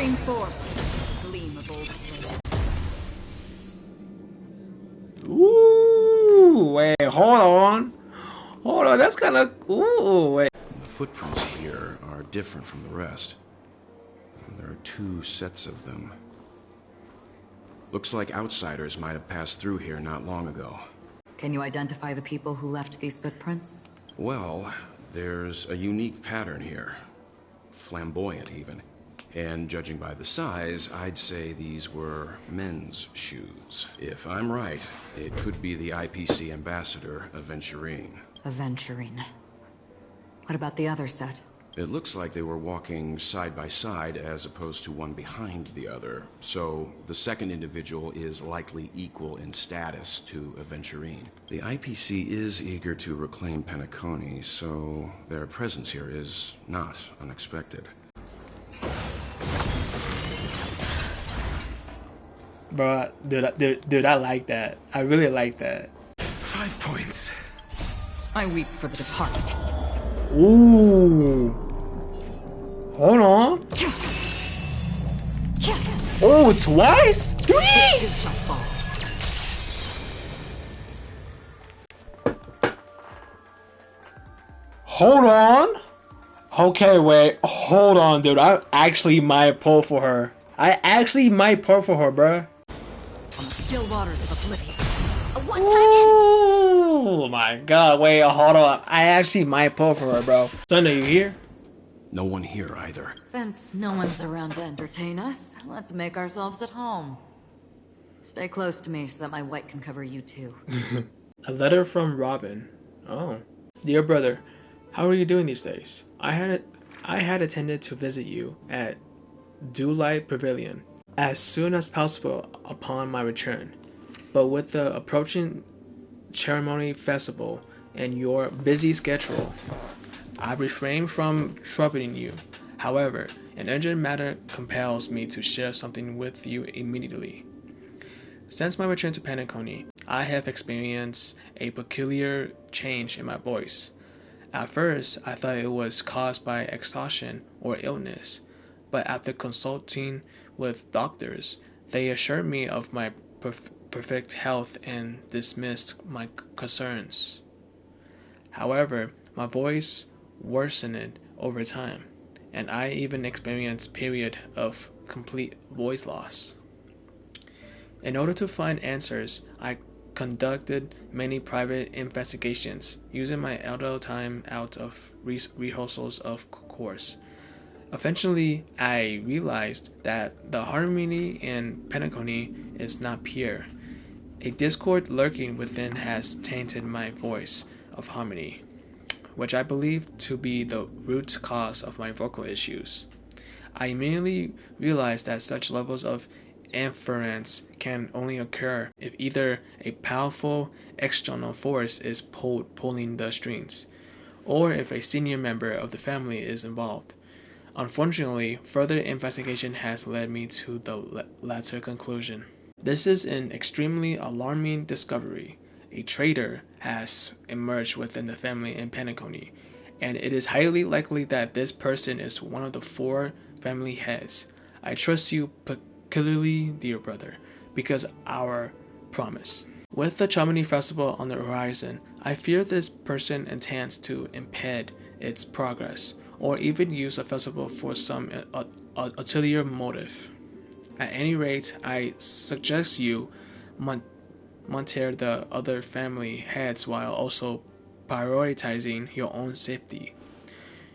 Bring forth a gleam of old flame. Ooh, wait, hold on. Hold on, that's kind of... Ooh, wait. The footprints here are different from the rest. There are 2 sets of them. Looks like outsiders might have passed through here not long ago. Can you identify the people who left these footprints? Well, there's a unique pattern here. Flamboyant, even. And judging by the size, I'd say these were men's shoes. If I'm right, it could be the IPC ambassador, Aventurine. Aventurine. What about the other set? It looks like they were walking side by side as opposed to one behind the other. So the second individual is likely equal in status to Aventurine. The IPC is eager to reclaim Penacony, so their presence here is not unexpected. Bro, dude, I like that. I really like that. 5 points. I weep for the departed. Ooh. Hold on. Oh, twice? 3? You shall fall. Hold on. Okay, wait. Hold on, dude. I actually might pull for her. Bruh. On the still waters of oblivion. A one touch. Oh my god, wait, hold on. I actually might pull for her, bro. Son, are you here? No one here either. Since no one's around to entertain us, let's make ourselves at home. Stay close to me so that my white can cover you too. A letter from Robin. Oh. Dear brother, how are you doing these days? I had intended to visit you at Dewlight Pavilion as soon as possible upon my return, but with the approaching ceremony festival and your busy schedule, I refrain from troubling you. However, an urgent matter compels me to share something with you immediately. Since my return to Penacony, I have experienced a peculiar change in my voice. At first, I thought it was caused by exhaustion or illness, but after consulting with doctors, they assured me of my perfect health and dismissed my concerns. However, my voice worsened over time, and I even experienced period of complete voice loss. In order to find answers, I conducted many private investigations using my idle time out of rehearsals of course. Eventually, I realized that the harmony in Penacony is not pure. A discord lurking within has tainted my voice of harmony, which I believe to be the root cause of my vocal issues. I immediately realized that such levels of interference can only occur if either a powerful external force is pulling the strings, or if a senior member of the family is involved. Unfortunately, further investigation has led me to the latter conclusion. This is an extremely alarming discovery. A traitor has emerged within the family in Penacony, and it is highly likely that this person is one of the 4 family heads. I trust you particularly, dear brother, because our promise. With the Chamonix Festival on the horizon, I fear this person intends to impede its progress, or even use a festival for some ulterior motive. At any rate, I suggest you monitor the other family heads while also prioritizing your own safety.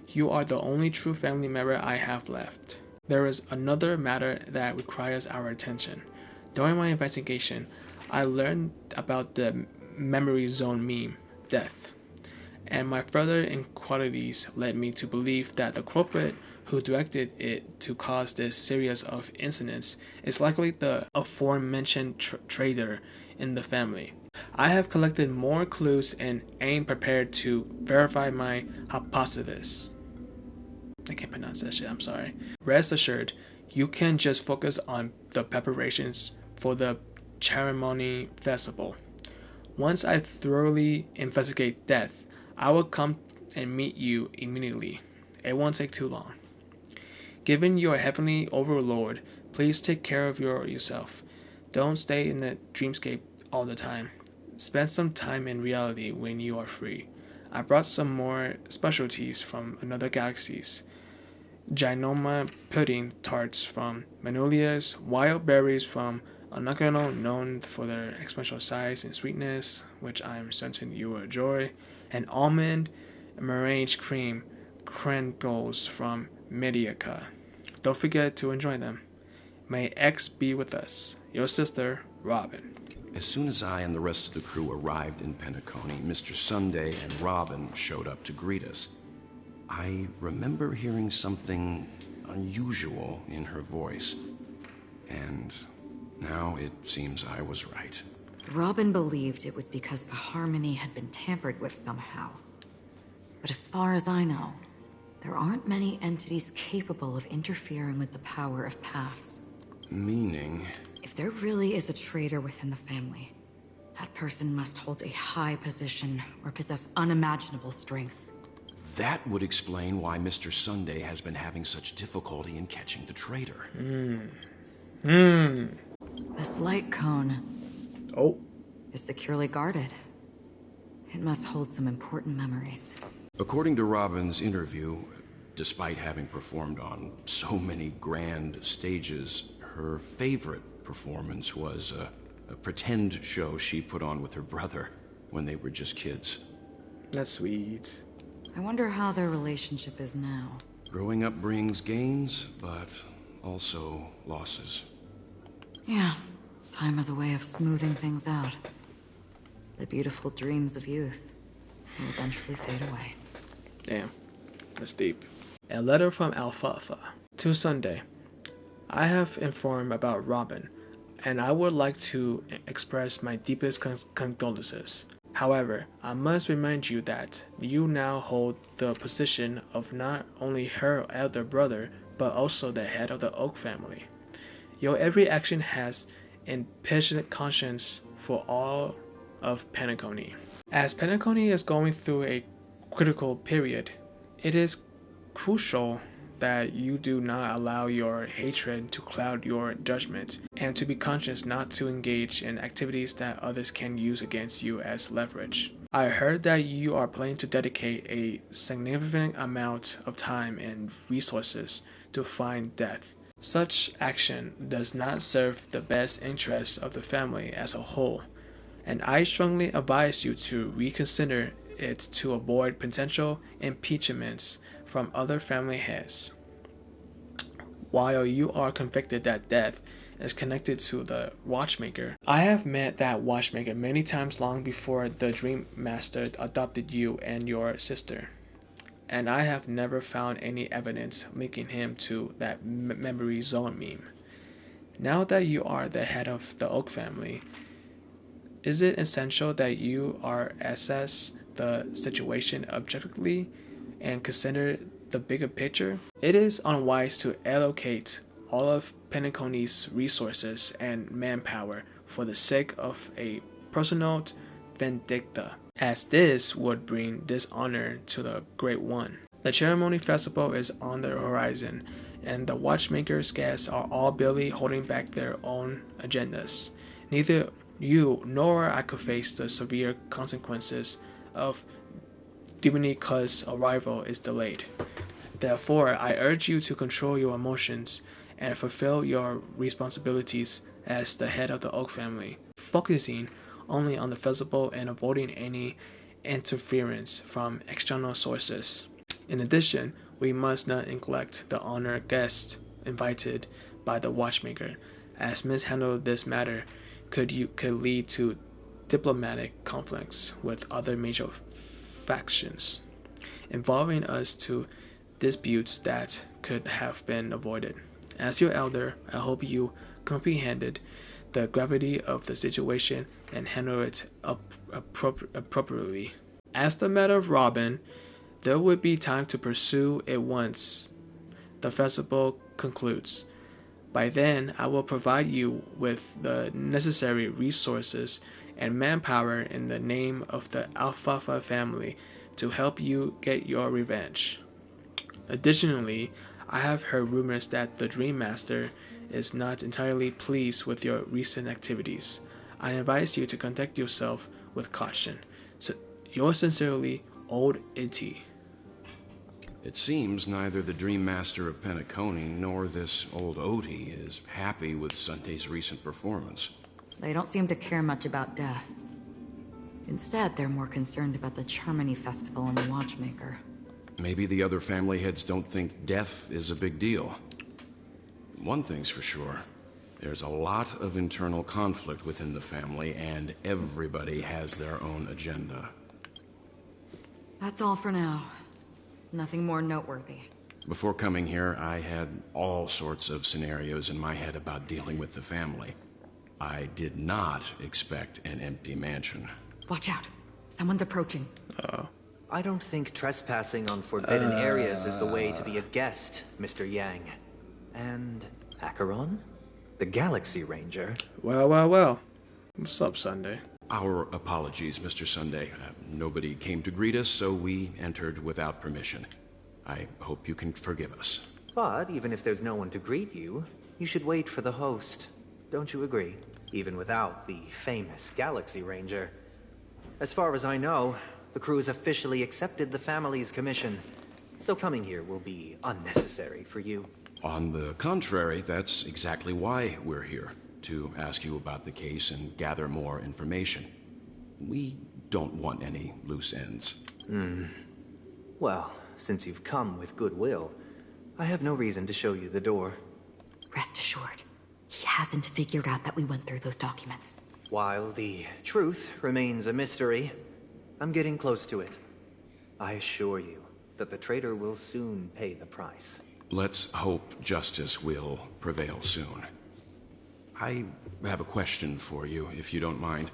You are the only true family member I have left. There is another matter that requires our attention. During my investigation, I learned about the memory zone meme, death, and my further inquiries led me to believe that the culprit who directed it to cause this series of incidents is likely the aforementioned traitor in the family. I have collected more clues and am prepared to verify my hypothesis. I can't pronounce that shit, I'm sorry. Rest assured, you can just focus on the preparations for the ceremony festival. Once I thoroughly investigate death, I will come and meet you immediately. It won't take too long. Given your heavenly overlord, please take care of yourself. Don't stay in the dreamscape all the time. Spend some time in reality when you are free. I brought some more specialties from another galaxies. Ginoma pudding tarts from Magnolias, wild berries from Onakano, known for their exponential size and sweetness, which I am certain you will enjoy, and almond meringue cream crinkles from Mediaca. Don't forget to enjoy them. May X be with us. Your sister, Robin. As soon as I and the rest of the crew arrived in Penacony, Mr. Sunday and Robin showed up to greet us. I remember hearing something unusual in her voice, and now it seems I was right. Robin believed it was because the harmony had been tampered with somehow. But as far as I know, there aren't many entities capable of interfering with the power of paths. Meaning? If there really is a traitor within the family, that person must hold a high position or possess unimaginable strength. That would explain why Mr. Sunday has been having such difficulty in catching the traitor. This light cone is securely guarded. It must hold some important memories. According to Robin's interview, despite having performed on so many grand stages, her favorite performance was a pretend show she put on with her brother when they were just kids. That's sweet. I wonder how their relationship is now. Growing up brings gains, but also losses. Yeah, time has a way of smoothing things out. The beautiful dreams of youth will eventually fade away. Damn, that's deep. A letter from Alfalfa to Sunday. I have informed about Robin, and I would like to express my deepest condolences. However, I must remind you that you now hold the position of not only her elder brother, but also the head of the Oak family. Your every action has impinged conscience for all of Penacony. As Penacony is going through a critical period, it is crucial that you do not allow your hatred to cloud your judgment, and to be conscious not to engage in activities that others can use against you as leverage. I heard that you are planning to dedicate a significant amount of time and resources to find death. Such action does not serve the best interests of the family as a whole, and I strongly advise you to reconsider it to avoid potential impeachments from other family heads. While you are convicted that death is connected to the watchmaker, I have met that watchmaker many times long before the Dream Master adopted you and your sister, and I have never found any evidence linking him to that memory zone meme. Now that you are the head of the Oak family, is it essential that you are assess the situation objectively and consider the bigger picture? It is unwise to allocate all of Penacony's resources and manpower for the sake of a personal vendetta, as this would bring dishonor to the Great One. The ceremony festival is on the horizon, and the watchmaker's guests are all barely holding back their own agendas. Neither you nor I could face the severe consequences of Dominica's arrival is delayed. Therefore, I urge you to control your emotions and fulfill your responsibilities as the head of the Oak family, focusing only on the festival and avoiding any interference from external sources. In addition, we must not neglect the honored guests invited by the watchmaker, as mishandling this matter could lead to diplomatic conflicts with other major factions, involving us to disputes that could have been avoided. As your elder, I hope you comprehended the gravity of the situation and handle it appropriately. As the matter of Robin, there would be time to pursue it once the festival concludes. By then, I will provide you with the necessary resources and manpower in the name of the Alfalfa family to help you get your revenge. Additionally, I have heard rumors that the Dream Master is not entirely pleased with your recent activities. I advise you to conduct yourself with caution. So, yours sincerely, Old Itty. It seems neither the Dream Master of Penacony nor this old Oti is happy with Sunday's recent performance. They don't seem to care much about death. Instead, they're more concerned about the Charmony Festival and the Watchmaker. Maybe the other family heads don't think death is a big deal. One thing's for sure. There's a lot of internal conflict within the family, and everybody has their own agenda. That's all for now. Nothing more noteworthy. Before coming here, I had all sorts of scenarios in my head about dealing with the family. I did not expect an empty mansion. Watch out. Someone's approaching. I don't think trespassing on forbidden areas is the way to be a guest, Mr. Yang. And Acheron? The Galaxy Ranger? Well. What's up, Sunday? Our apologies, Mr. Sunday. Nobody came to greet us, so we entered without permission. I hope you can forgive us. But even if there's no one to greet you, you should wait for the host. Don't you agree? Even without the famous Galaxy Ranger. As far as I know, the crew has officially accepted the family's commission, so coming here will be unnecessary for you. On the contrary, that's exactly why we're here, to ask you about the case and gather more information. We don't want any loose ends. Well, since you've come with goodwill, I have no reason to show you the door. Rest assured, he hasn't figured out that we went through those documents. While the truth remains a mystery, I'm getting close to it. I assure you that the traitor will soon pay the price. Let's hope justice will prevail soon. I have a question for you, if you don't mind.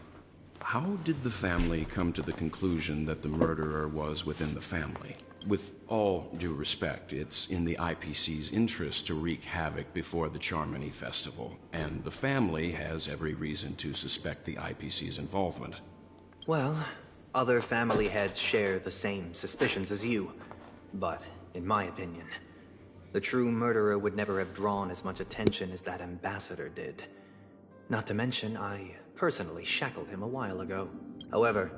How did the family come to the conclusion that the murderer was within the family? With all due respect, it's in the IPC's interest to wreak havoc before the Charmony Festival, and the family has every reason to suspect the IPC's involvement. Well, other family heads share the same suspicions as you, but in my opinion, the true murderer would never have drawn as much attention as that ambassador did. Not to mention, I personally shackled him a while ago. However,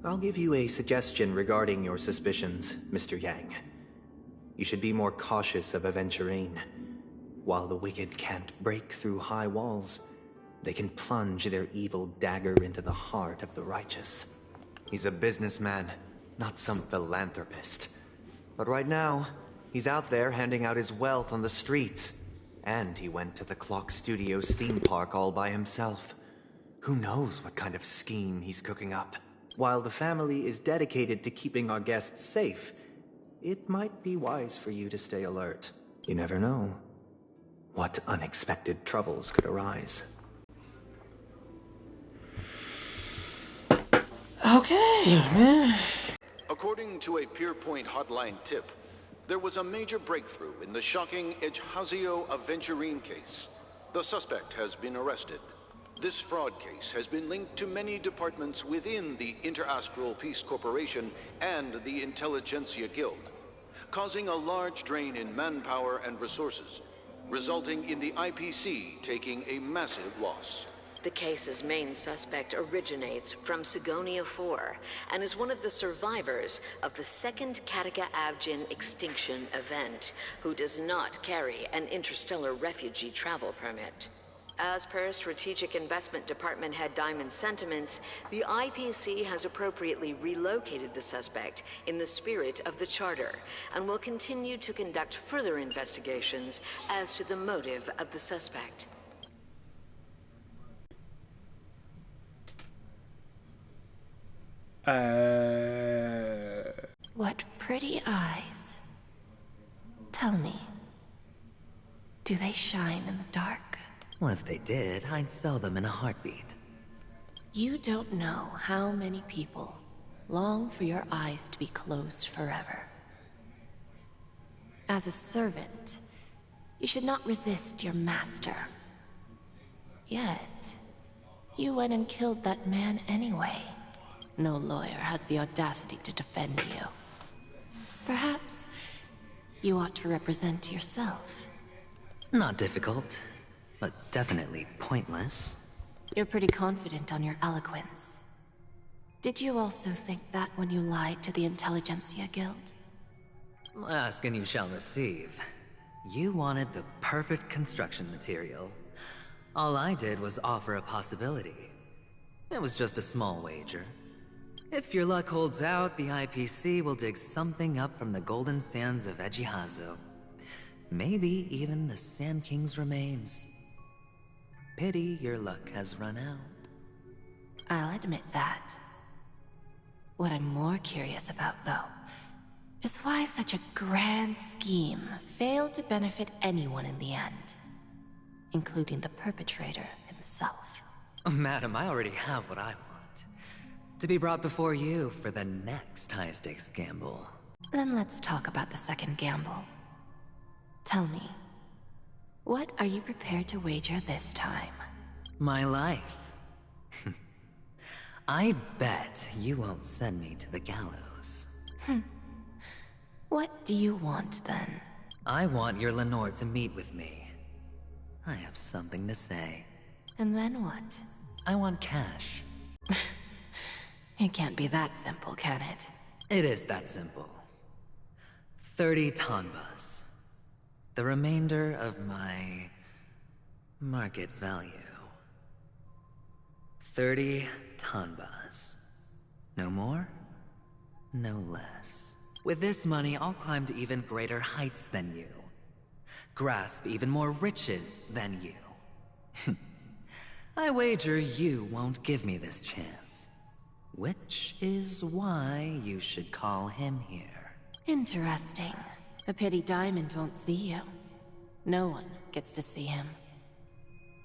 I'll give you a suggestion regarding your suspicions, Mr. Yang. You should be more cautious of Aventurine. While the wicked can't break through high walls, they can plunge their evil dagger into the heart of the righteous. He's a businessman, not some philanthropist. But right now, he's out there handing out his wealth on the streets. And he went to the Clock Studios theme park all by himself. Who knows what kind of scheme he's cooking up? While the family is dedicated to keeping our guests safe, it might be wise for you to stay alert. You never know what unexpected troubles could arise. Okay, man. According to a Pierpoint hotline tip, there was a major breakthrough in the shocking Ejhazio Aventurine case. The suspect has been arrested. This fraud case has been linked to many departments within the Interastral Peace Corporation and the Intelligentsia Guild, causing a large drain in manpower and resources, resulting in the IPC taking a massive loss. The case's main suspect originates from Sigonia 4 and is one of the survivors of the second Kataka Abjin extinction event, who does not carry an interstellar refugee travel permit. As per Strategic Investment Department Head Diamond's sentiments, the IPC has appropriately relocated the suspect in the spirit of the Charter and will continue to conduct further investigations as to the motive of the suspect. What pretty eyes. Tell me, do they shine in the dark? Well, if they did, I'd sell them in a heartbeat. You don't know how many people long for your eyes to be closed forever. As a servant, you should not resist your master. Yet, you went and killed that man anyway. No lawyer has the audacity to defend you. Perhaps You ought to represent yourself. Not difficult, but definitely pointless. You're pretty confident on your eloquence. Did you also think that when you lied to the Intelligentsia Guild? Ask and you shall receive. You wanted the perfect construction material. All I did was offer a possibility. It was just a small wager. If your luck holds out, the IPC will dig something up from the golden sands of Ejihazo. Maybe even the Sand King's remains. Pity your luck has run out. I'll admit that. What I'm more curious about, though, is why such a grand scheme failed to benefit anyone in the end, including the perpetrator himself. Madam, I already have what I want. To be brought before you for the next high-stakes gamble. Then let's talk about the second gamble. Tell me, what are you prepared to wager this time? My life. I bet you won't send me to the gallows. What do you want, then? I want your Lenore to meet with me. I have something to say. And then what? I want cash. It can't be that simple, can it? It is that simple. 30 tanbas. The remainder of my market value. 30 tanbas. No more, no less. With this money, I'll climb to even greater heights than you. Grasp even more riches than you. I wager you won't give me this chance. Which is why you should call him here. Interesting. A pity Diamond won't see you. No one gets to see him.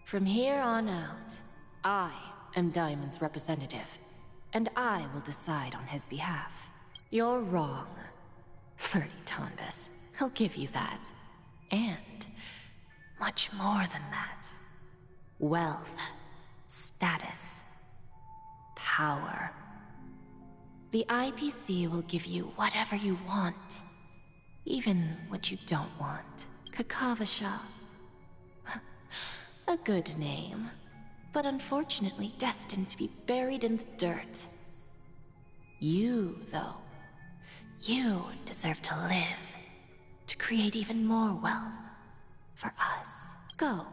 From here on out, I am Diamond's representative, and I will decide on his behalf. You're wrong. 30 tanbas. I'll give you that. And much more than that. Wealth, status, power. The IPC will give you whatever you want. Even what you don't want. Kakavasha. A good name, but unfortunately destined to be buried in the dirt. You, though, you deserve to live, to create even more wealth. For us. Go.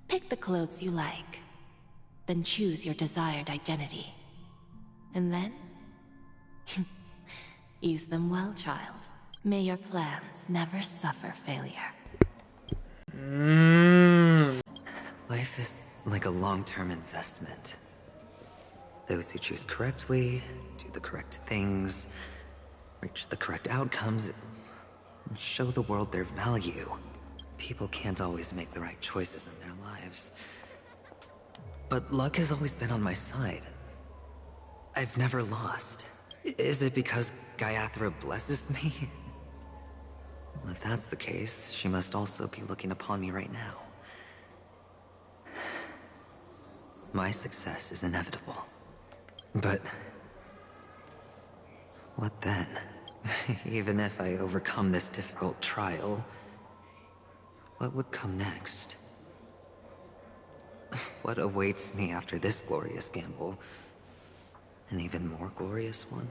Pick the clothes you like, then choose your desired identity. And then, use them well, child. May your plans never suffer failure. Life is like a long-term investment. Those who choose correctly, do the correct things, reach the correct outcomes, and show the world their value. People can't always make the right choices in their lives. But luck has always been on my side. I've never lost. Is it because Gaiathra blesses me? Well, if that's the case, she must also be looking upon me right now. My success is inevitable. But what then? Even if I overcome this difficult trial, what would come next? What awaits me after this glorious gamble? An even more glorious one?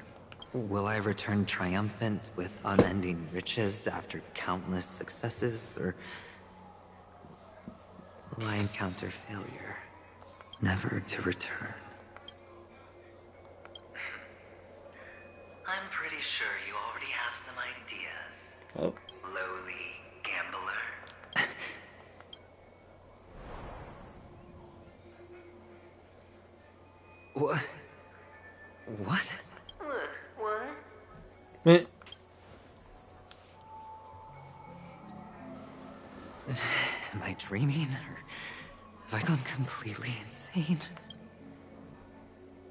Will I return triumphant with unending riches after countless successes, or will I encounter failure, never to return? I'm pretty sure you already have some ideas. Oh. Lowly gambler. What? What? What? Meh. Am I dreaming, or have I gone completely insane?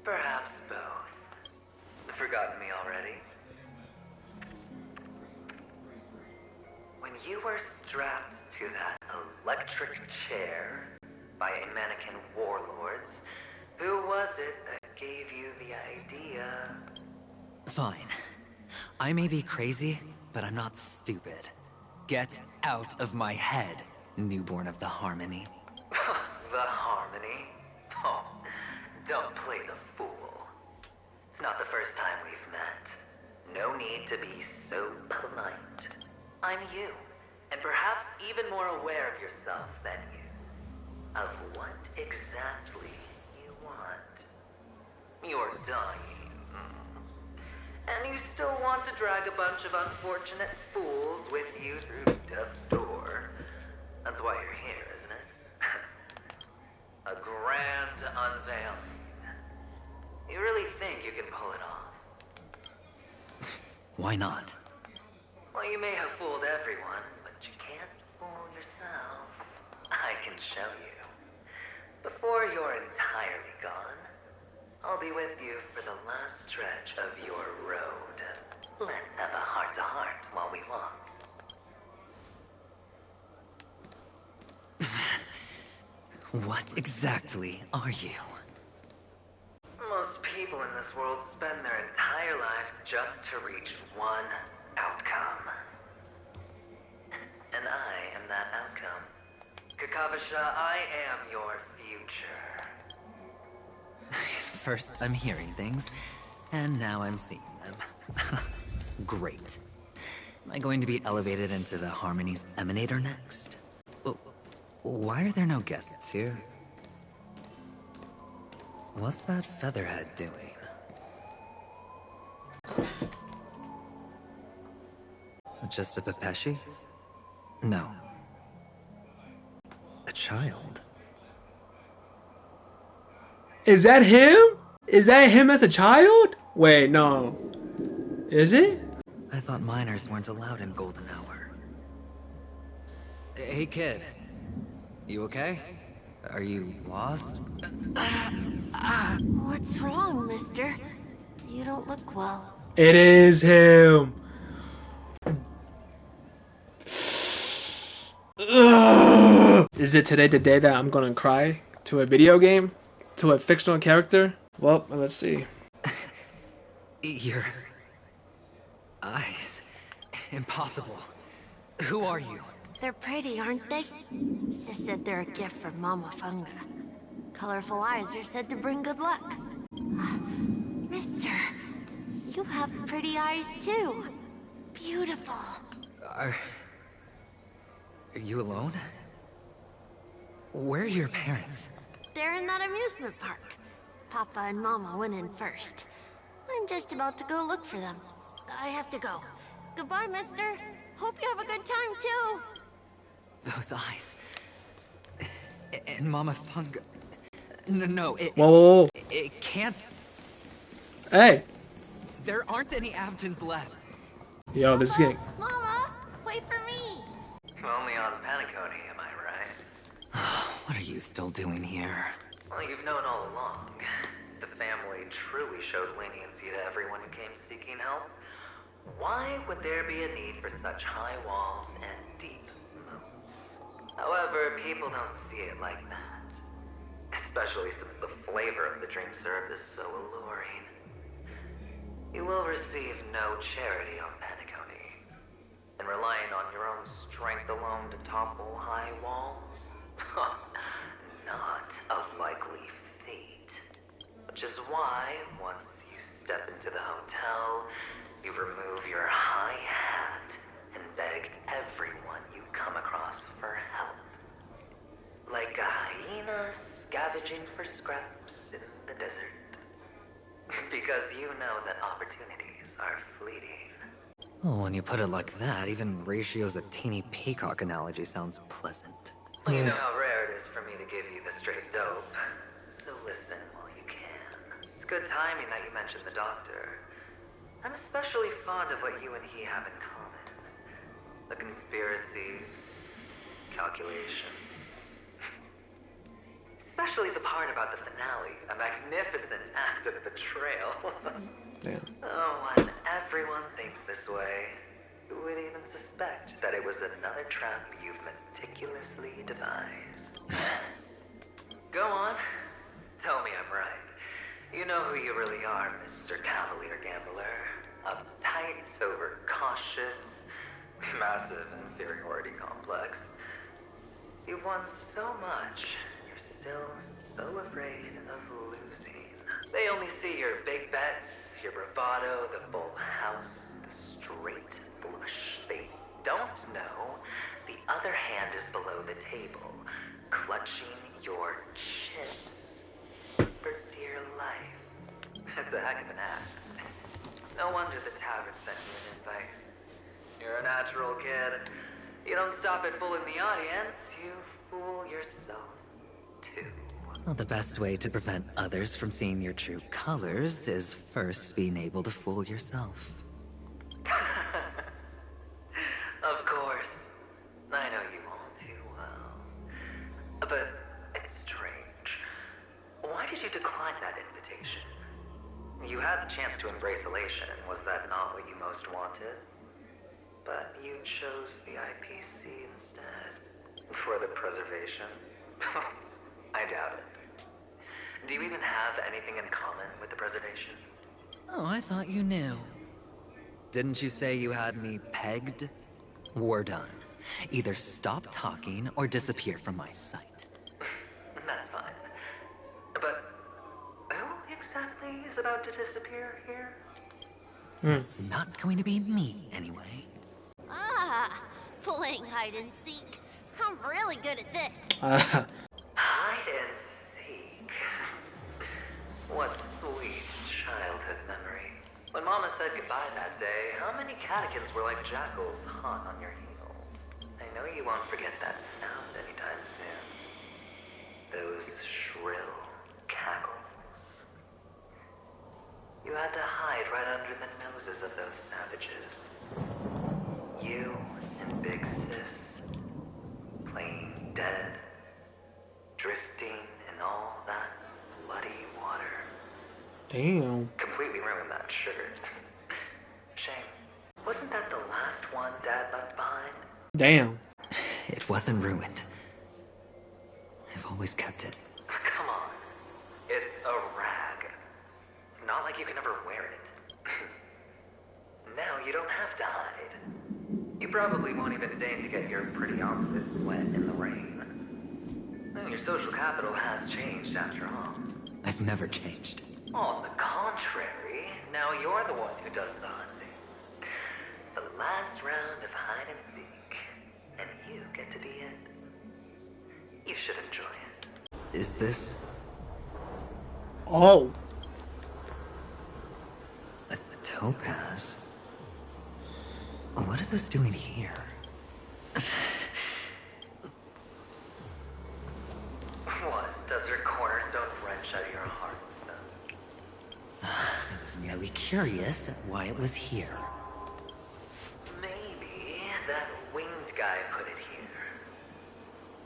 Perhaps both. Forgotten me already? When you were strapped to that electric chair by a mannequin warlords, who was it that gave you the idea? Fine. I may be crazy, but I'm not stupid. Get out of my head, newborn of the Harmony. The Harmony? Oh, don't play the fool. It's not the first time we've met. No need to be so polite. I'm you, and perhaps even more aware of yourself than you. Of what exactly you want. You're dying. And you still want to drag a bunch of unfortunate fools with you through death's door. That's why you're here, isn't it? A grand unveiling. You really think you can pull it off? Why not? Well, you may have fooled everyone, but you can't fool yourself. I can show you. Before you're entirely gone, I'll be with you for the last stretch of your road. Let's have a heart-to-heart while we walk. What exactly are you? Most people in this world spend their entire lives just to reach one outcome. And I am that outcome. Kakavasha, I am your future. First I'm hearing things, and now I'm seeing them. Great. Am I going to be elevated into the Harmony's Emanator next? Why are there no guests here? What's that featherhead doing? Just a Pepeshi? No. A child? Is that him? Is that him as a child? Wait, no. Is it? I thought minors weren't allowed in Golden Hour. Hey kid, you okay? Are you lost? What's wrong, mister? You don't look well. It is him. Ugh. Is it today the day that I'm gonna cry to a video game? To a fictional character? Well, let's see. Your eyes. Impossible. Who are you? They're pretty, aren't they? Sis said they're a gift from Mama Funga. Colorful eyes are said to bring good luck. Mister, you have pretty eyes too. Beautiful. Are you alone? Where are your parents? They're in that amusement park. Papa and Mama went in first. I'm just about to go look for them. I have to go. Goodbye, mister. Hope you have a good time, too. Those eyes. And Mama Funga. No, Whoa. It can't. Hey. There aren't any Avgens left. Yo, this is getting... Mama, wait for me. Only on Penacony, am I right? What are you still doing here? Well, you've known all along. The family truly showed leniency to everyone who came seeking help. Why would there be a need for such high walls and deep moats? However, people don't see it like that. Especially since the flavor of the dream syrup is so alluring. You will receive no charity on Penacony. And relying on your own strength alone to topple high walls? Not a likely fate. Which is why, once you step into the hotel, you remove your high hat and beg everyone you come across for help. Like a hyena scavenging for scraps in the desert. Because you know that opportunities are fleeting. Well, when you put it like that, even Ratio's a teeny peacock analogy sounds pleasant. Well, you know how rare it is for me to give you the straight dope. So listen while you can. It's good timing that you mentioned the doctor. I'm especially fond of what you and he have in common. The conspiracy, calculation. Especially the part about the finale, a magnificent act of betrayal. Damn. Oh, when everyone thinks this way, who would even suspect that it was another trap you've meticulously devised? Go on. Tell me I'm right. You know who you really are, Mr. Cavalier Gambler. Uptight, overcautious, Massive inferiority complex. You've won so much, you're still so afraid of losing. They only see your big bets, your bravado, the full house, the straight flush. They don't know the other hand is below the table, clutching your chips for dear life. It's a heck of an act. No wonder the tavern sent you an invite. You're a natural kid. You don't stop at fooling the audience, you fool yourself too. Well, the best way to prevent others from seeing your true colors is first being able to fool yourself. Of course. I know you all too well. But it's strange. Why did you decline that invitation? You had the chance to embrace elation. Was that not what you most wanted? But you chose the IPC instead. For the preservation? I doubt it. Do you even have anything in common with the preservation? Oh, I thought you knew. Didn't you say you had me pegged? We're done. Either stop talking or disappear from my sight. That's fine. But who exactly is about to disappear here? It's not going to be me, anyway. Ah, playing hide and seek. I'm really good at this. Hide and seek. What sweet childhood memories. When Mama said goodbye that day, how many catechins were like jackals hot on your heels? I know you won't forget that sound anytime soon. Those shrill cackles. You had to hide right under the noses of those savages. You and Big Sis, playing dead, drifting in all that bloody water. Damn. Completely ruined that shirt. Shame. Wasn't that the last one Dad left behind? Damn. It wasn't ruined. I've always kept it. Come on. It's a rag. It's not like you can ever wear it. Now you don't have to hide. You probably won't even deign to get your pretty outfit wet in the rain. And your social capital has changed after all. I've never changed. On the contrary, now you're the one who does the hunting. The last round of hide and seek, and you get to be it. You should enjoy it. Is this Oh. a topaz? What is this doing here? What? Does your cornerstone wrench out your heart, son? I was merely curious at why it was here. Maybe that winged guy put it here.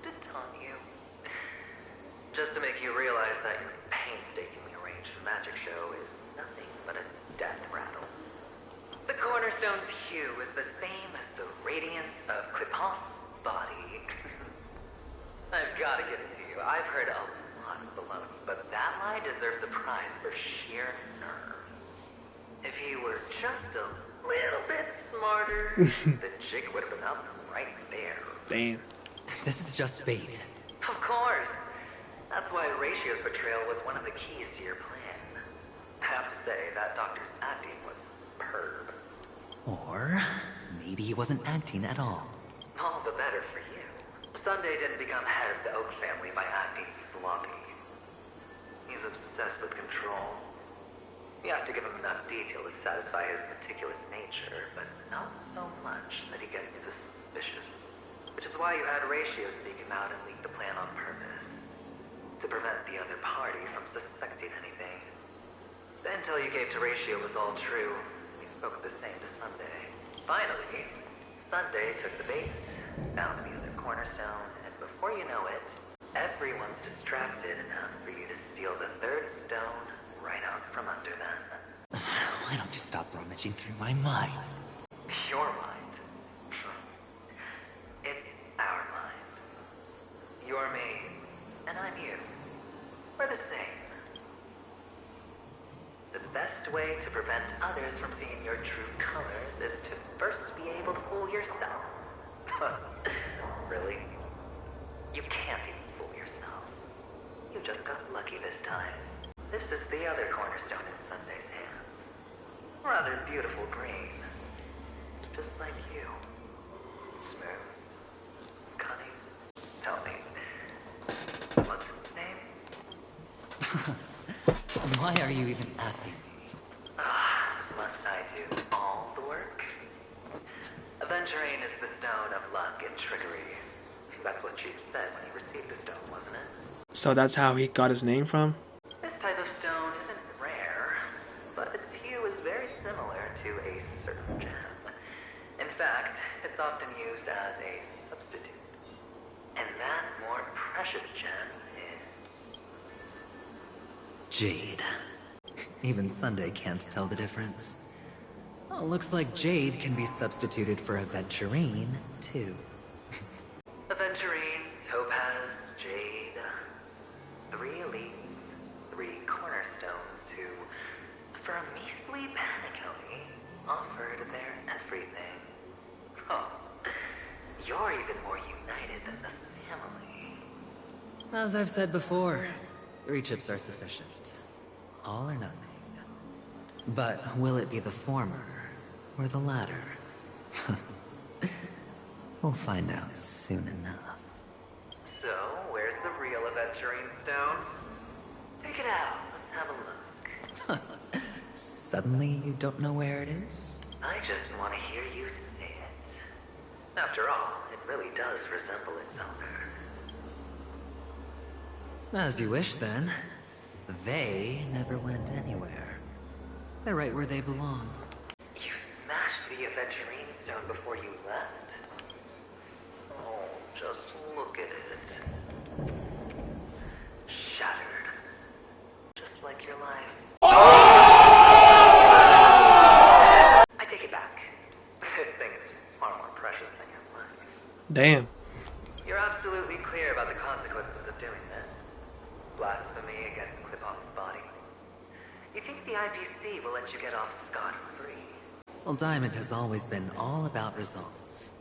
To taunt you. Just to make you realize that your painstakingly arranged magic show is nothing but a death rattle. The cornerstone's hue is the same as the radiance of Clipant's body. I've got to give it to you. I've heard a lot of baloney, but that lie deserves a prize for sheer nerve. If you were just a little bit smarter, the jig would have been up right there. Damn. This is just bait. Of course. That's why Ratio's betrayal was one of the keys to your plan. I have to say, that doctor's acting was superb. Or maybe he wasn't acting at all. All the better for you. Sunday didn't become head of the Oak family by acting sloppy. He's obsessed with control. You have to give him enough detail to satisfy his meticulous nature, but not so much that he gets suspicious. Which is why you had Ratio seek him out and leak the plan on purpose. To prevent the other party from suspecting anything. The intel you gave to Ratio was all true. We spoke the same to Sunday. Finally, Sunday took the bait, found the other cornerstone, and before you know it, everyone's distracted enough for you to steal the third stone right out from under them. Why don't you stop rummaging through my mind? Your mind. It's our mind. You're me, and I'm you. We're the same. The best way way to prevent others from seeing your true colors is to first be able to fool yourself. Really? You can't even fool yourself. You just got lucky this time. This is the other cornerstone in Sunday's hands. Rather beautiful green. Just like you. Smooth. Cunning. Tell me, what's its name? Why are you even asking me? Must I do all the work? Aventurine is the stone of luck and trickery. That's what she said when you received the stone, wasn't it? So that's how he got his name from? This type of stone isn't rare, but its hue is very similar to a certain gem. In fact, it's often used as a substitute. And that more precious gem is... Jade. Even Sunday can't tell the difference. Oh, looks like Jade can be substituted for Aventurine, too. Aventurine, Topaz, Jade. 3 elites, 3 cornerstones who, for a measly Penacony, offered their everything. Oh, you're even more united than the family. As I've said before, 3 chips are sufficient. All or nothing. But will it be the former or the latter? We'll find out soon enough. So, where's the real Aventurine stone? Take it out, let's have a look. Suddenly you don't know where it is? I just want to hear you say it. After all, it really does resemble its owner. As you wish, then. They never went anywhere. They're right where they belong. You smashed the Aventurine stone before you left? Oh, just look at it. Shattered. Just like your life. I take it back. This thing is far more precious than your life. Damn. You're absolutely clear about the consequences of doing this. Blasphemy against Clipoth's body. You think the IPC will let you get off scot-free? Well, Diamond has always been all about results.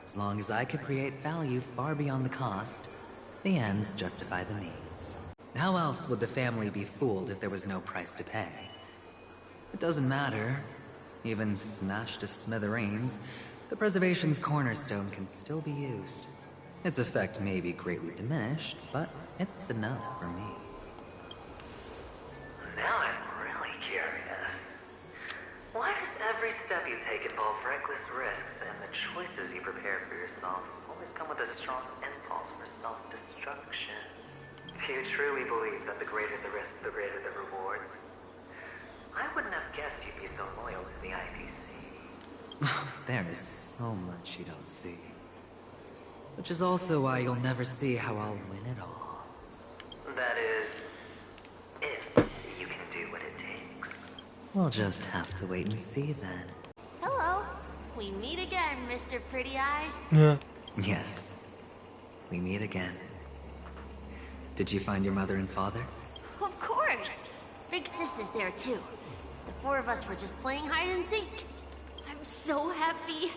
As long as I could create value far beyond the cost, the ends justify the means. How else would the family be fooled if there was no price to pay? It doesn't matter. Even smashed to smithereens, the preservation's cornerstone can still be used. Its effect may be greatly diminished, but it's enough for me. Now I'm really curious. Why does every step you take involve reckless risks, and the choices you prepare for yourself always come with a strong impulse for self-destruction? Do you truly believe that the greater the risk, the greater the rewards? I wouldn't have guessed you'd be so loyal to the IPC. There is so much you don't see. Which is also why you'll never see how I'll win it all. That is, if you can do what it takes. We'll just have to wait and see then. Hello. We meet again, Mr. Pretty Eyes. Yeah. Yes. We meet again. Did you find your mother and father? Of course. Big Sis is there too. The 4 of us were just playing hide and seek. I'm so happy.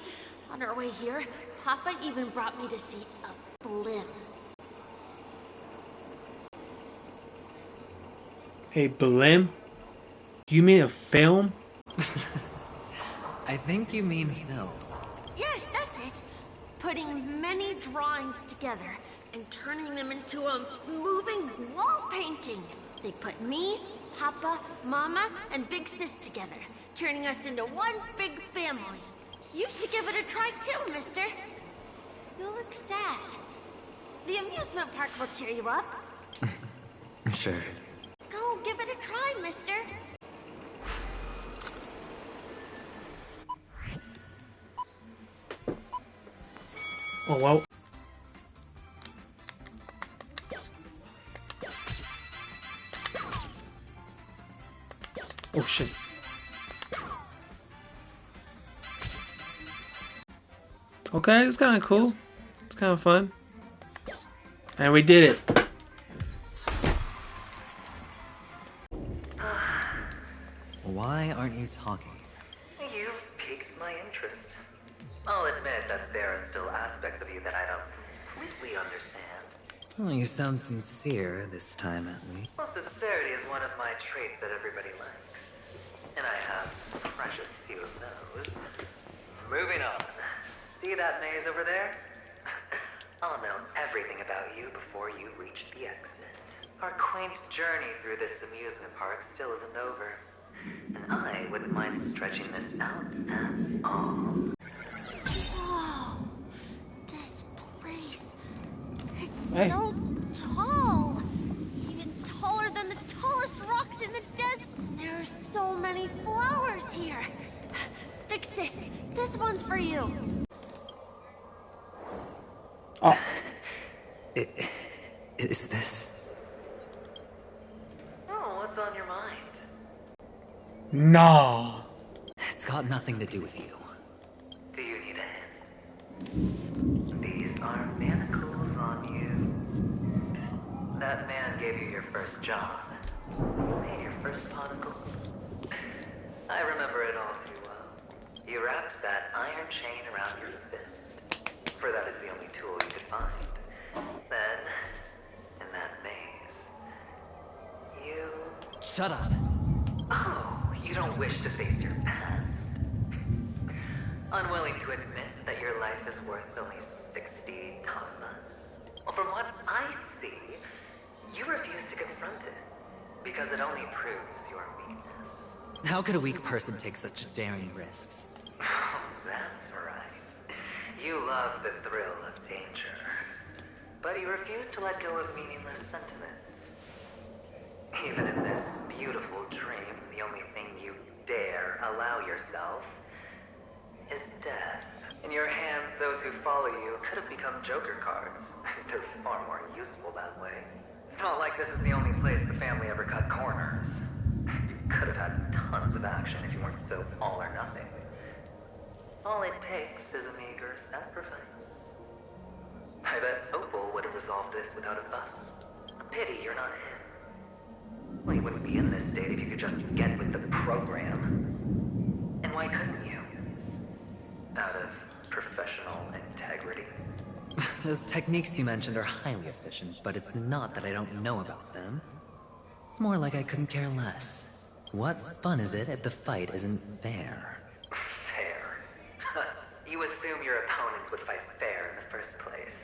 On our way here, Papa even brought me to see a blimp. A blimp? You made a film? I think you mean film. Yes, that's it. Putting many drawings together and turning them into a moving wall painting. They put me, Papa, Mama, and Big Sis together, turning us into one big family. You should give it a try too, mister. You look sad. The amusement park will cheer you up. Sure. Go give it a try, mister. Oh, well. Oh, shit. Okay, it's kind of cool. It's kind of fun. And we did it. Why aren't they talking? You've piqued my interest. I'll admit that there are still aspects of you that I don't completely understand. Oh, you sound sincere this time at least. Well, sincerity is one of my traits that everybody likes. And I have a precious few of those. Moving on. See that maze over there? I'll know everything about you before you reach the exit. Our quaint journey through this amusement park still isn't over. And I wouldn't mind stretching this out at all. Whoa. This place. It's Hey. so tall. Even taller than the tallest rocks in the desert. There are so many flowers here. Fix this. This one's for you. Oh, Is this... Oh, what's on your mind? nah. It's got nothing to do with you. Do you need a hint? These are manacles on you. That man gave you your first job. You made your first pot of gold. I remember it all too well. You wrapped that iron chain around your fist, for that is the only tool you could find. Then, in that maze, you... Shut up! Oh, you don't wish to face your past? Unwilling to admit that your life is worth only 60 tamas? Well, from what I see, you refuse to confront it, because it only proves your weakness. How could a weak person take such daring risks? Oh, that's right. You love the thrill of danger. But you refuse to let go of meaningless sentiments. Even in this beautiful dream, the only thing you dare allow yourself is death. In your hands, those who follow you could have become Joker cards. They're far more useful that way. It's not like this is the only place the family ever cut corners. You could have had tons of action if you weren't so all or nothing. All it takes is a meager sacrifice. I bet Opal would have resolved this without a fuss. A pity you're not him. Well, you wouldn't be in this state if you could just get with the program. And why couldn't you? Out of professional integrity. Those techniques you mentioned are highly efficient, but it's not that I don't know about them. It's more like I couldn't care less. What fun is it if the fight isn't fair? Fair. You assume your opponents would fight fair in the first place.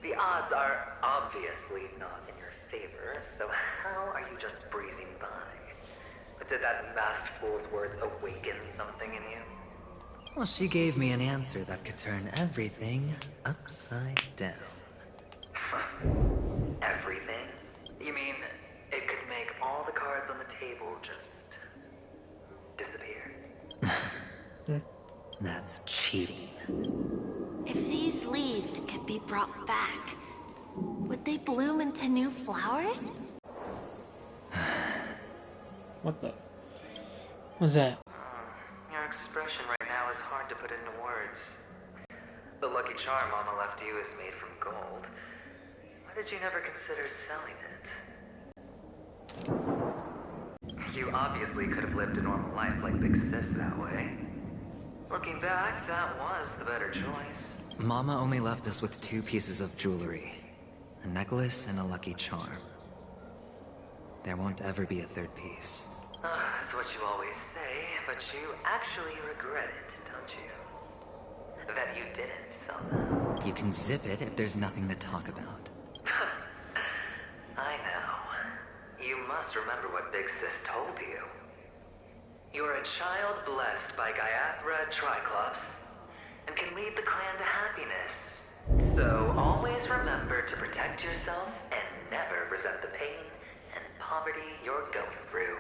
The odds are obviously not in your favor, so how are you just breezing by? But did that masked fool's words awaken something in you? Well, she gave me an answer that could turn everything upside down. Everything? You mean it could make all the cards on the table just disappear? That's cheating. If these leaves could be brought back, would they bloom into new flowers? What the? What's that? Your expression right now is hard to put into words. The lucky charm Mama left you is made from gold. Why did you never consider selling it? You obviously could have lived a normal life like Big Sis that way. Looking back, that was the better choice. Mama only left us with 2 pieces of jewelry. A necklace and a lucky charm. There won't ever be a 3rd piece. That's what you always say, but you actually regret it, don't you? That you didn't sell them. You can zip it if there's nothing to talk about. I know. You must remember what Big Sis told you. You're a child blessed by Gaiathra Triclops, and can lead the clan to happiness. So always remember to protect yourself and never resent the pain and poverty you're going through.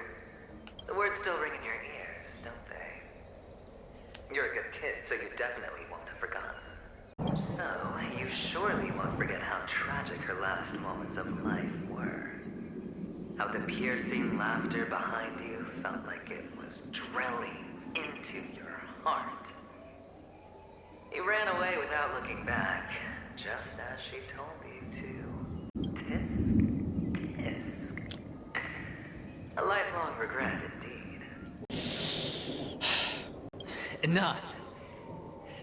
The words still ring in your ears, don't they? You're a good kid, so you definitely won't have forgotten. So, you surely won't forget how tragic her last moments of life were. How the piercing laughter behind you felt like it was drilling into your heart. You ran away without looking back, just as she told you to. Tisk, tisk. A lifelong regret indeed. Enough!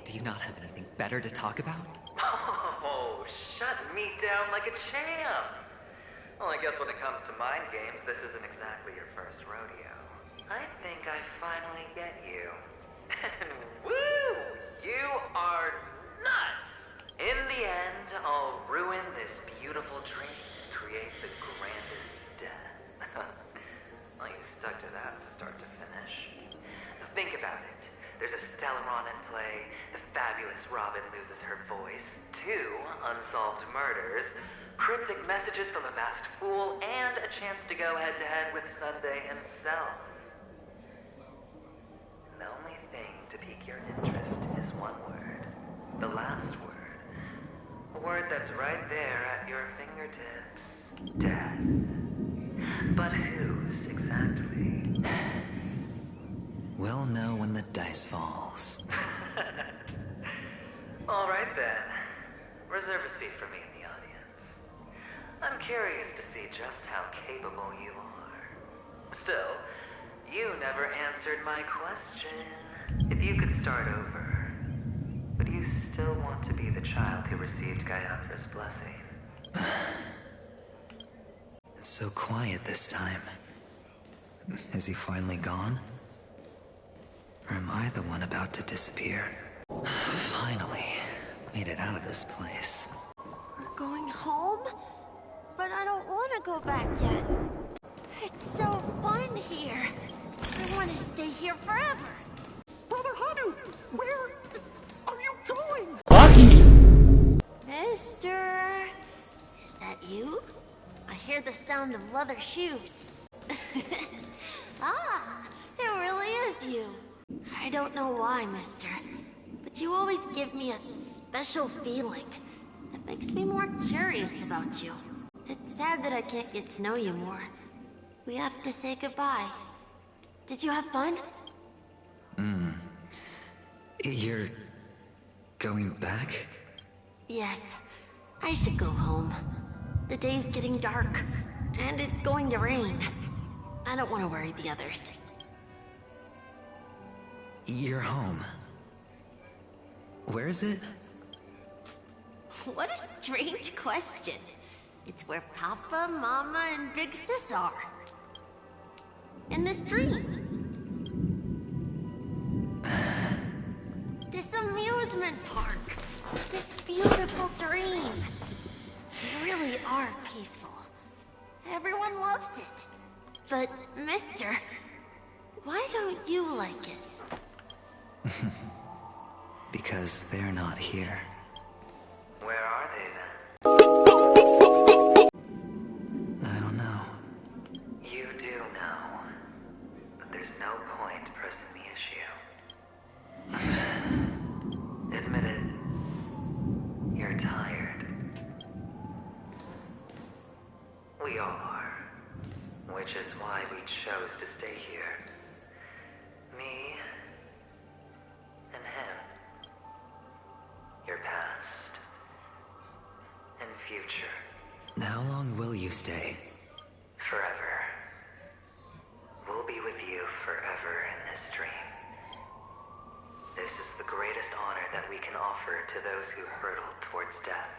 Do you not have anything better to talk about? Oh, shut me down like a champ! Well, I guess when it comes to mind games, this isn't exactly your first rodeo. I think I finally get you. And woo! You are nuts! In the end, I'll ruin this beautiful dream and create the grandest death. Well, you stuck to that start to finish. Think about it. There's a Stellaron in play, the fabulous Robin loses her voice, 2 unsolved murders, cryptic messages from a masked fool, and a chance to go head-to-head with Sunday himself. The only thing to pique your interest is one word. The last word. A word that's right there at your fingertips. Death. But whose exactly? We'll know when the dice falls. All right then. Reserve a seat for me in the audience. I'm curious to see just how capable you are. Still, you never answered my question. If you could start over, would you still want to be the child who received Gayathra's blessing? It's so quiet this time. Is he finally gone? Or am I the one about to disappear? Finally, made it out of this place. We're going home? But I don't want to go back yet. It's so fun here. I want to stay here forever. Brother Hanu, where are you going? Lucky! Mister, is that you? I hear the sound of leather shoes. Ah, it really is you. I don't know why, mister, but you always give me a special feeling that makes me more curious about you. It's sad that I can't get to know you more. We have to say goodbye. Did you have fun? You're going back? Yes, I should go home. The day's getting dark, and it's going to rain. I don't want to worry the others. You're home. Where is it? What a strange question. It's where Papa, Mama, and Big Sis are. In this dream. This amusement park. This beautiful dream. You really are peaceful. Everyone loves it. But, mister, why don't you like it? Because they're not here. Where are they then? I don't know. You do know. But there's no point pressing the issue. Admit it. You're tired. We all are. Which is why we chose to stay here. Me and him. Your past and future. How long will you stay? Forever. We'll be with you forever in this dream. This is the greatest honor that we can offer to those who hurtle towards death.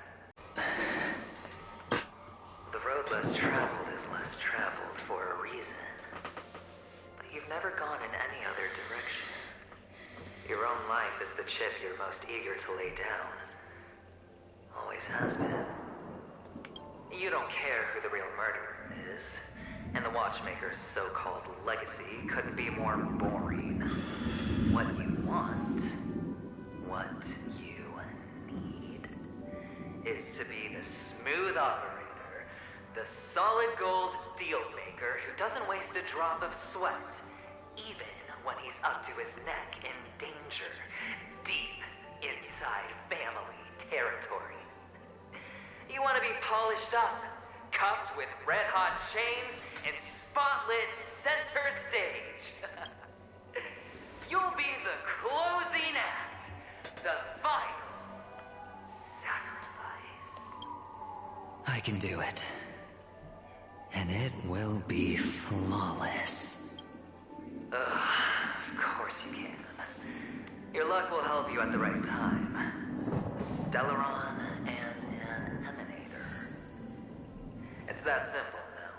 The road less traveled is less traveled for a reason. But you've never gone in any other direction. Your own life is the chip you're most eager to lay down. Always has been. You don't care who the real murderer is, and the Watchmaker's so-called legacy couldn't be more boring. What you want, what you need, is to be the smooth operator, the solid gold deal maker who doesn't waste a drop of sweat, even when he's up to his neck in danger, deep inside family territory. You want to be polished up, cuffed with red-hot chains, and spotlit center stage. You'll be the closing act, the final sacrifice. I can do it. And it will be flawless. Of course you can. Your luck will help you at the right time. Stellaron and an emanator. It's that simple now.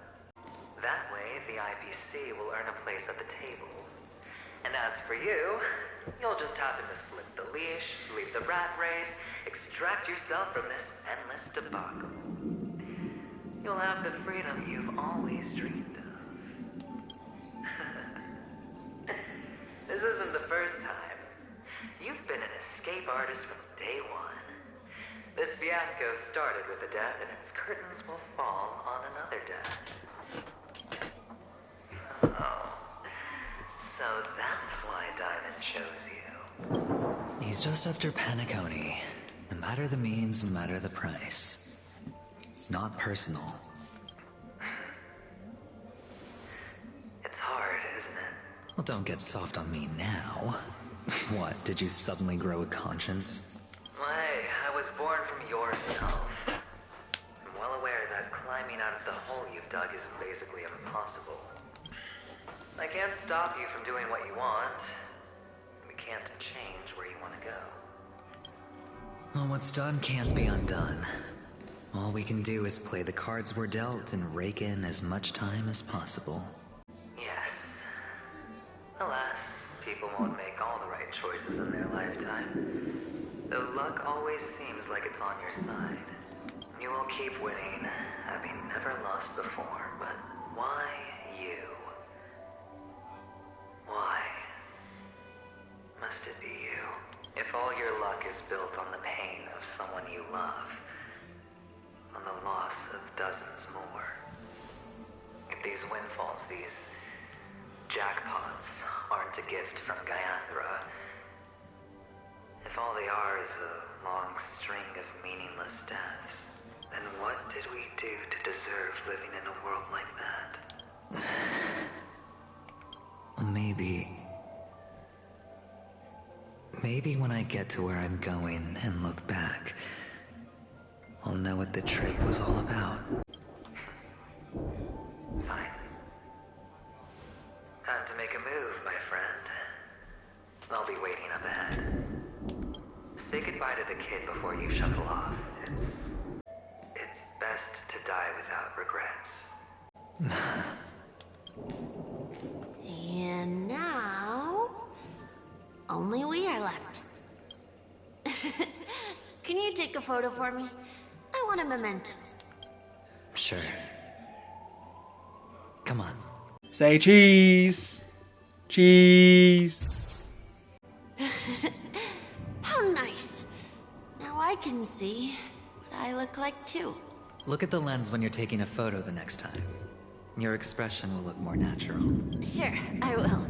That way, the IPC will earn a place at the table. And as for you, you'll just happen to slip the leash, leave the rat race, extract yourself from this endless debacle. You'll have the freedom you've always dreamed of. This isn't the first time. You've been an escape artist from day one. This fiasco started with a death, and its curtains will fall on another death. Oh. So that's why Diamond chose you. He's just after Penacony. No matter the means, no matter the price. It's not personal. It's hard, isn't it? Well, don't get soft on me now. What, did you suddenly grow a conscience? Hey, I was born from yourself. I'm well aware that climbing out of the hole you've dug is basically impossible. I can't stop you from doing what you want. We can't change where you want to go. Well, what's done can't be undone. All we can do is play the cards we're dealt and rake in as much time as possible. Yes. Alas, people won't make all the right choices in their lifetime. Though luck always seems like it's on your side. You will keep winning, having never lost before, but why you? Why must it be you? If all your luck is built on the pain of someone you love, on the loss of dozens more, if these windfalls, these jackpots, aren't a gift from Gaiathra, if all they are is a long string of meaningless deaths, then what did we do to deserve living in a world like that? Maybe when I get to where I'm going and look back, I'll know what the trick was all about. Fine. Time to make a move, my friend. I'll be waiting up ahead. Say goodbye to the kid before you shuffle off. It's best to die without regrets. And now, only we are left. Can you take a photo for me? I want a memento. Sure. Come on. Say cheese. Cheese. How nice. Now I can see what I look like too. Look at the lens when you're taking a photo the next time. Your expression will look more natural. Sure, I will.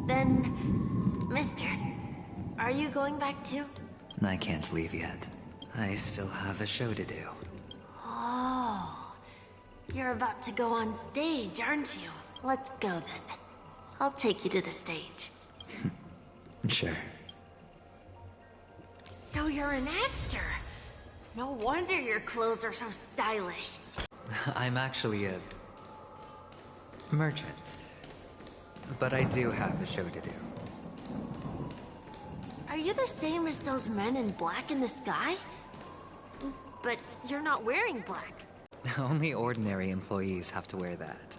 Then, mister, are you going back too? I can't leave yet. I still have a show to do. Oh, you're about to go on stage, aren't you? Let's go then. I'll take you to the stage. Sure. So you're an actor. No wonder your clothes are so stylish. I'm actually a merchant. But I do have a show to do. Are you the same as those men in black in the sky? But you're not wearing black. Only ordinary employees have to wear that.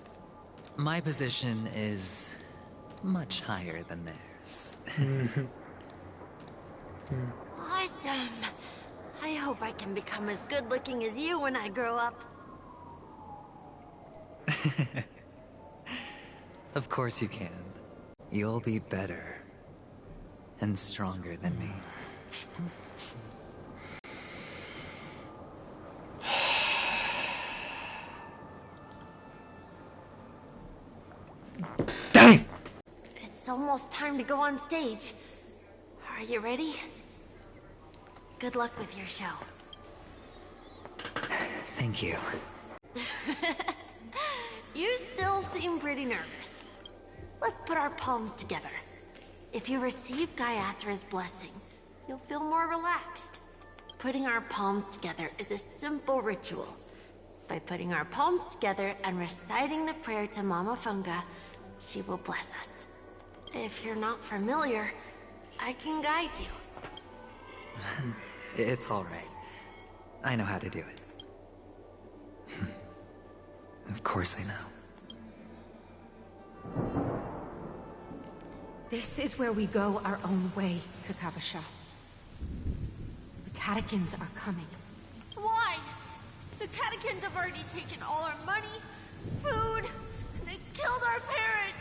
My position is much higher than theirs. Awesome. I hope I can become as good looking as you when I grow up. Of course you can. You'll be better and stronger than me. Dang! It's almost time to go on stage. Are you ready? Good luck with your show. Thank you. You still seem pretty nervous. Let's put our palms together. If you receive Gaiathra's blessing, you'll feel more relaxed. Putting our palms together is a simple ritual. By putting our palms together and reciting the prayer to Mama Funga, she will bless us. If you're not familiar, I can guide you. It's all right. I know how to do it. Of course I know. This is where we go our own way, Kakavasha. The catechins are coming. Why? The catechins have already taken all our money, food, and they killed our parents.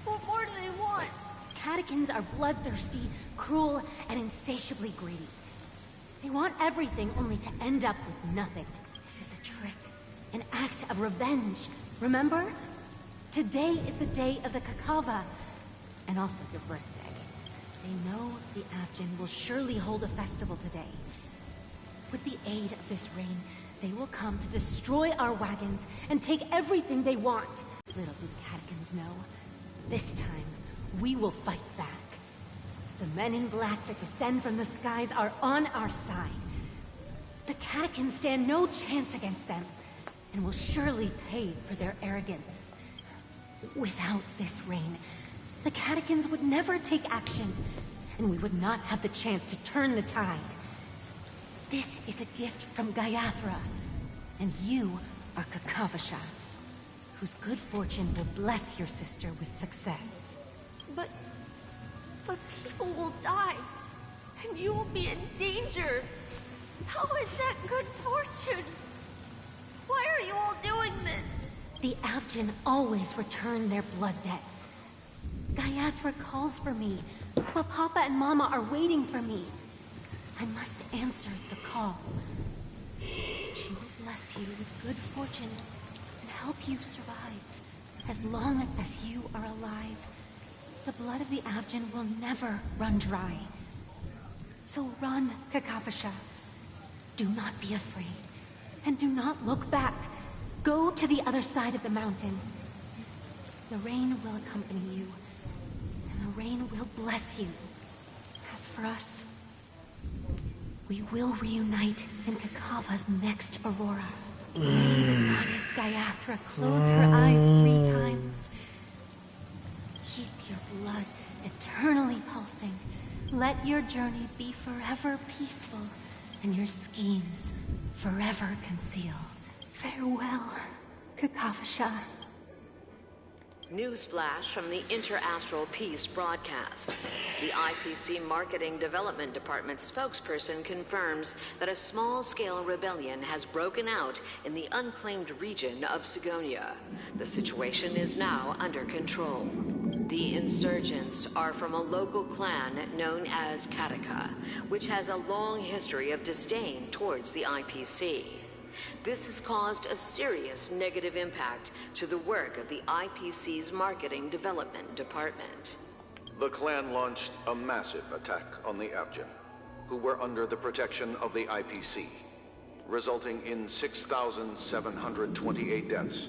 What more do they want? Catechins are bloodthirsty, cruel, and insatiably greedy. They want everything only to end up with nothing. This is a trick, an act of revenge. Remember? Today is the day of the Kakava, and also your birthday. They know the Avgin will surely hold a festival today. With the aid of this rain, they will come to destroy our wagons and take everything they want. Little do the catechins know, this time we will fight back. The men in black that descend from the skies are on our side. The catechins stand no chance against them, and will surely pay for their arrogance. Without this rain, the catechins would never take action, and we would not have the chance to turn the tide. This is a gift from Gayathra, and you are Kakavasha, whose good fortune will bless your sister with success. But people will die, and you will be in danger. How is that good fortune? Why are you all doing this? The Avgin always return their blood debts. Gayathra calls for me, while Papa and Mama are waiting for me. I must answer the call. She will bless you with good fortune and help you survive. As long as you are alive, the blood of the Avgin will never run dry. So run, Kakavasha. Do not be afraid, and do not look back. Go to the other side of the mountain. The rain will accompany you, and the rain will bless you. As for us, we will reunite in Kakava's next aurora. May the goddess Gayathra close her eyes 3 times. Keep your blood eternally pulsing. Let your journey be forever peaceful, and your schemes forever concealed. Farewell, Kakavasha. Newsflash from the Inter-Astral Peace broadcast. The IPC Marketing Development Department spokesperson confirms that a small-scale rebellion has broken out in the unclaimed region of Sigonia. The situation is now under control. The insurgents are from a local clan known as Kataka, which has a long history of disdain towards the IPC. This has caused a serious negative impact to the work of the IPC's Marketing Development Department. The clan launched a massive attack on the Avgin, who were under the protection of the IPC, resulting in 6,728 deaths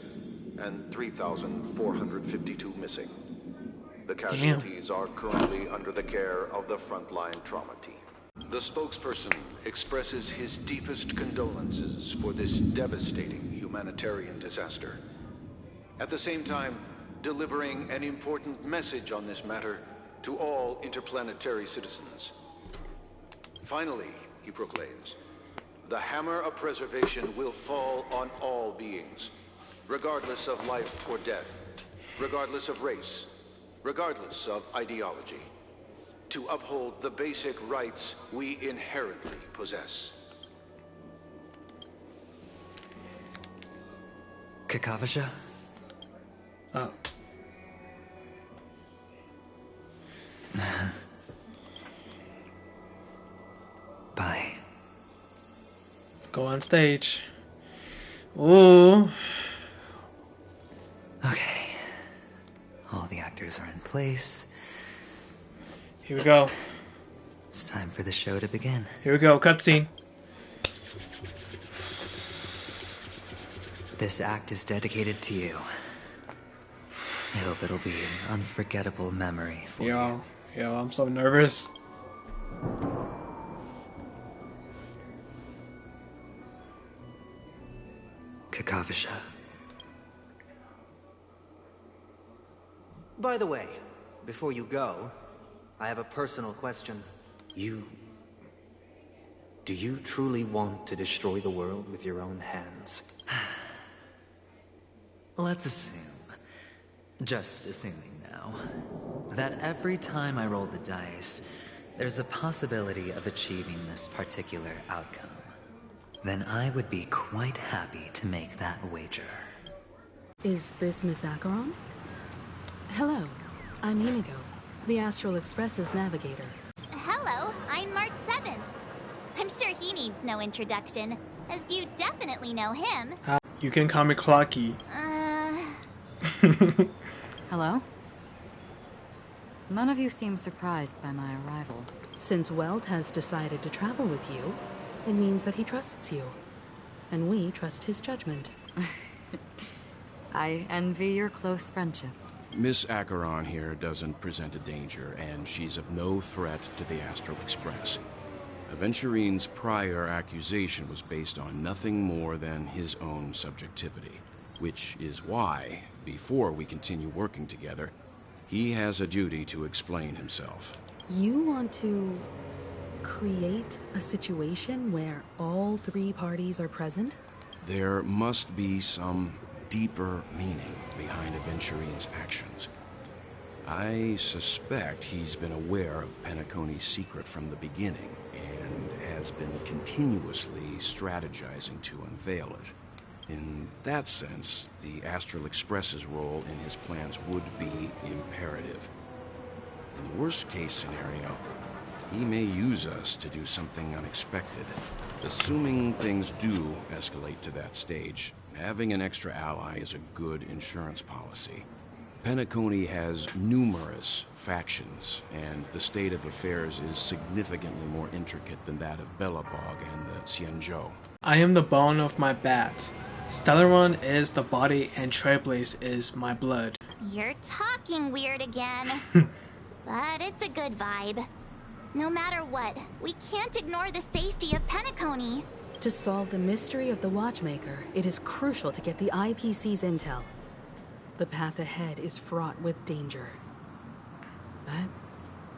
and 3,452 missing. The casualties are currently under the care of the frontline trauma team. The spokesperson expresses his deepest condolences for this devastating humanitarian disaster. At the same time, delivering an important message on this matter to all interplanetary citizens. Finally, he proclaims, the hammer of preservation will fall on all beings, regardless of life or death, regardless of race, regardless of ideology, to uphold the basic rights we inherently possess. Kakavasha? Oh. Bye. Go on stage. Ooh. Okay. All the actors are in place. Here we go. It's time for the show to begin. Here we go. Cutscene. This act is dedicated to you. I hope it'll be an unforgettable memory for you. Yo, I'm so nervous. Kakavasha. By the way, before you go, I have a personal question. Do you truly want to destroy the world with your own hands? Let's assume, just assuming now, that every time I roll the dice, there's a possibility of achieving this particular outcome. Then I would be quite happy to make that wager. Is this Miss Acheron? Hello, I'm Inigo, the Astral Express's navigator. Hello, I'm Mark 7. I'm sure he needs no introduction, as you definitely know him. You can call me Clocky. Hello? None of you seem surprised by my arrival. Since Welt has decided to travel with you, it means that he trusts you. And we trust his judgment. I envy your close friendships. Miss Acheron here doesn't present a danger, and she's of no threat to the Astral Express. Aventurine's prior accusation was based on nothing more than his own subjectivity, which is why, before we continue working together, he has a duty to explain himself. You want to create a situation where all three parties are present? There must be some deeper meaning behind Aventurine's actions. I suspect he's been aware of Penacony's secret from the beginning and has been continuously strategizing to unveil it. In that sense, the Astral Express's role in his plans would be imperative. In the worst-case scenario, he may use us to do something unexpected. Assuming things do escalate to that stage, having an extra ally is a good insurance policy. Penacony has numerous factions, and the state of affairs is significantly more intricate than that of Bellabog and the Xianzhou. I am the bone of my bat. Stellaron is the body and Trailblaze is my blood. You're talking weird again. But it's a good vibe. No matter what, we can't ignore the safety of Penacony. To solve the mystery of the Watchmaker, it is crucial to get the IPC's intel. The path ahead is fraught with danger. But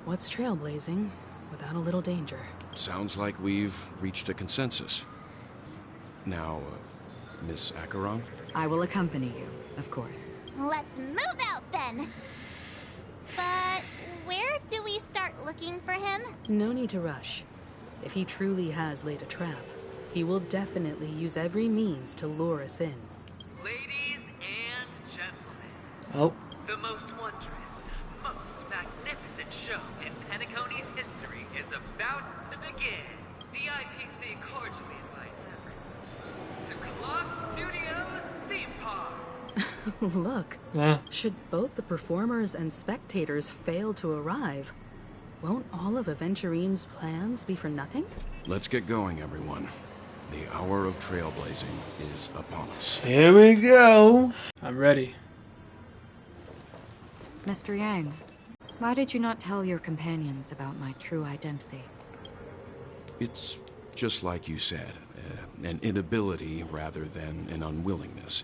what's trailblazing without a little danger? Sounds like we've reached a consensus. Now, Miss Acheron? I will accompany you, of course. Let's move out then! But where do we start looking for him? No need to rush. If he truly has laid a trap, he will definitely use every means to lure us in. Ladies and gentlemen, Oh. the most wondrous, most magnificent show in Penacony's history is about to begin. The IPC cordially invites everyone to Clock Studios Theme Park. Look, should both the performers and spectators fail to arrive, won't all of Aventurine's plans be for nothing? Let's get going, everyone. The hour of trailblazing is upon us. Here we go. I'm ready. Mr. Yang, why did you not tell your companions about my true identity? It's just like you said, an inability rather than an unwillingness.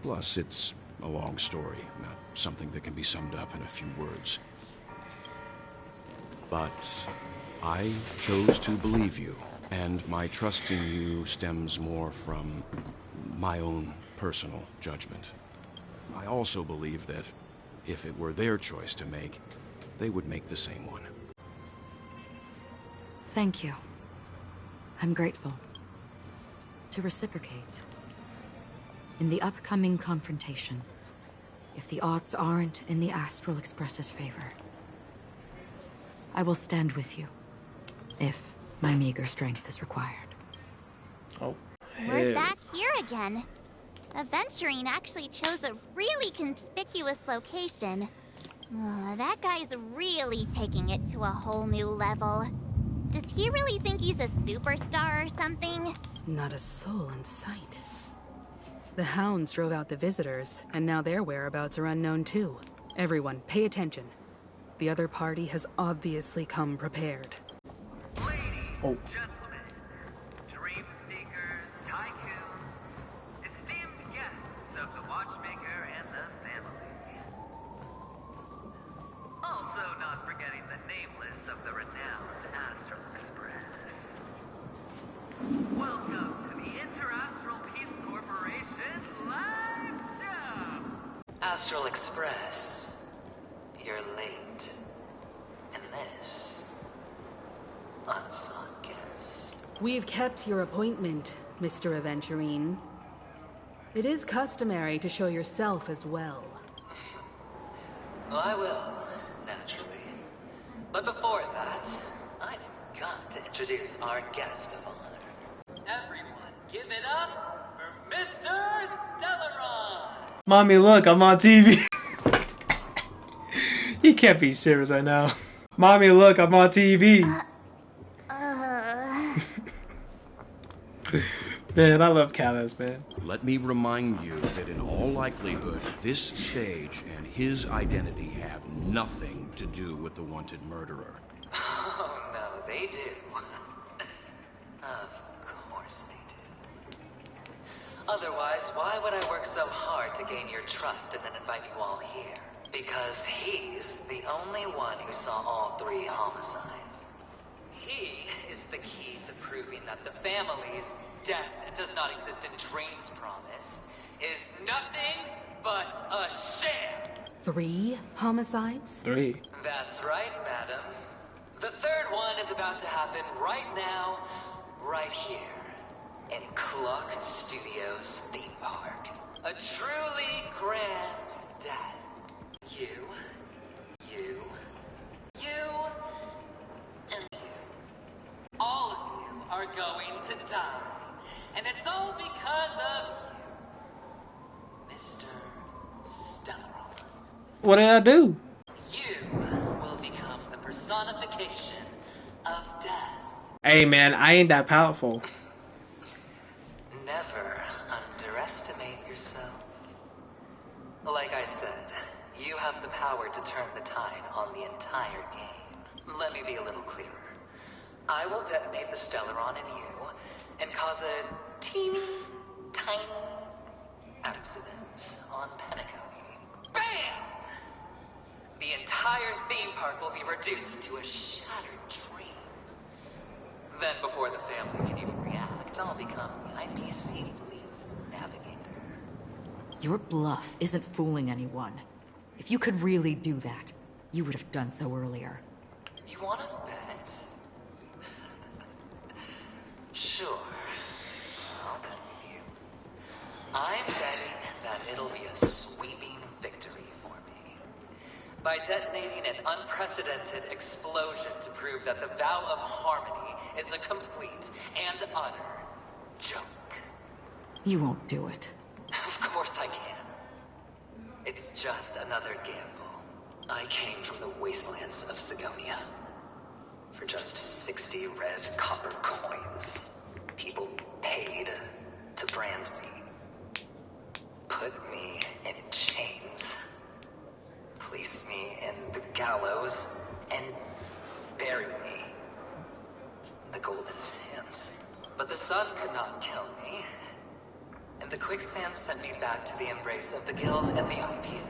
Plus, it's a long story, not something that can be summed up in a few words. But I chose to believe you, and my trust in you stems more from my own personal judgment. I also believe that if it were their choice to make, they would make the same one. Thank you. I'm grateful. To reciprocate. In the upcoming confrontation, if the odds aren't in the Astral Express's favor, I will stand with you, if my meager strength is required. Oh, We're back here again. Aventurine actually chose a really conspicuous location. That guy's really taking it to a whole new level. Does he really think he's a superstar or something? Not a soul in sight. The hounds drove out the visitors, and now their whereabouts are unknown too. Everyone, pay attention. The other party has obviously come prepared. Ladies, gentlemen, dream seekers, tycoons, esteemed guests of the Watchmaker and the family. Also not forgetting the Welcome to the Interastral Peace Corporation live show! Astral Express, you're late. And this, unsung guest. We've kept your appointment, Mr. Aventurine. It is customary to show yourself as well. Well, I will, naturally. But before that, I've got to introduce our guest of honor. Everyone, give it up for Mr. Stellaron! Mommy, look, I'm on TV. You can't be serious right now. Mommy, look, I'm on TV. Man, I love Callus, man. Let me remind you that in all likelihood, this stage and his identity have nothing to do with the wanted murderer. Oh, no, they do. Of course they do. Otherwise, why would I work so hard to gain your trust and then invite you all here? Because he's the only one who saw all 3 homicides. He is the key to proving that the family's death does not exist in Dream's promise is nothing but a sham! 3 homicides? 3. That's right, madam. The 3rd one is about to happen right now, right here, in Clock Studios theme park. A truly grand death. You, and you. All of you are going to die. And it's all because of you, Mr. Stellaron. What did I do? You will become the personification of death. Hey, man, I ain't that powerful. Never underestimate yourself. Like I said, you have the power to turn the tide on the entire game. Let me be a little clearer. I will detonate the Stellaron in you and cause a teeny, tiny accident on Penacony. BAM! The entire theme park will be reduced to a shattered dream. Then before the family can even react, I'll become the IPC fleet's navigator. Your bluff isn't fooling anyone. If you could really do that, you would have done so earlier. You wanna bet? Sure. I'll bet with you. I'm betting that it'll be a sweeping victory for me. By detonating an unprecedented explosion to prove that the vow of harmony is a complete and utter joke. You won't do it. Of course I can. It's just another gamble. I came from the wastelands of Sigonia. For just 60 red copper coins, people paid to brand me. Put me in chains. Place me in the gallows and bury me in the golden sands. But the sun could not kill me. And the quicksand sent me back to the embrace of the Guild and the IPC.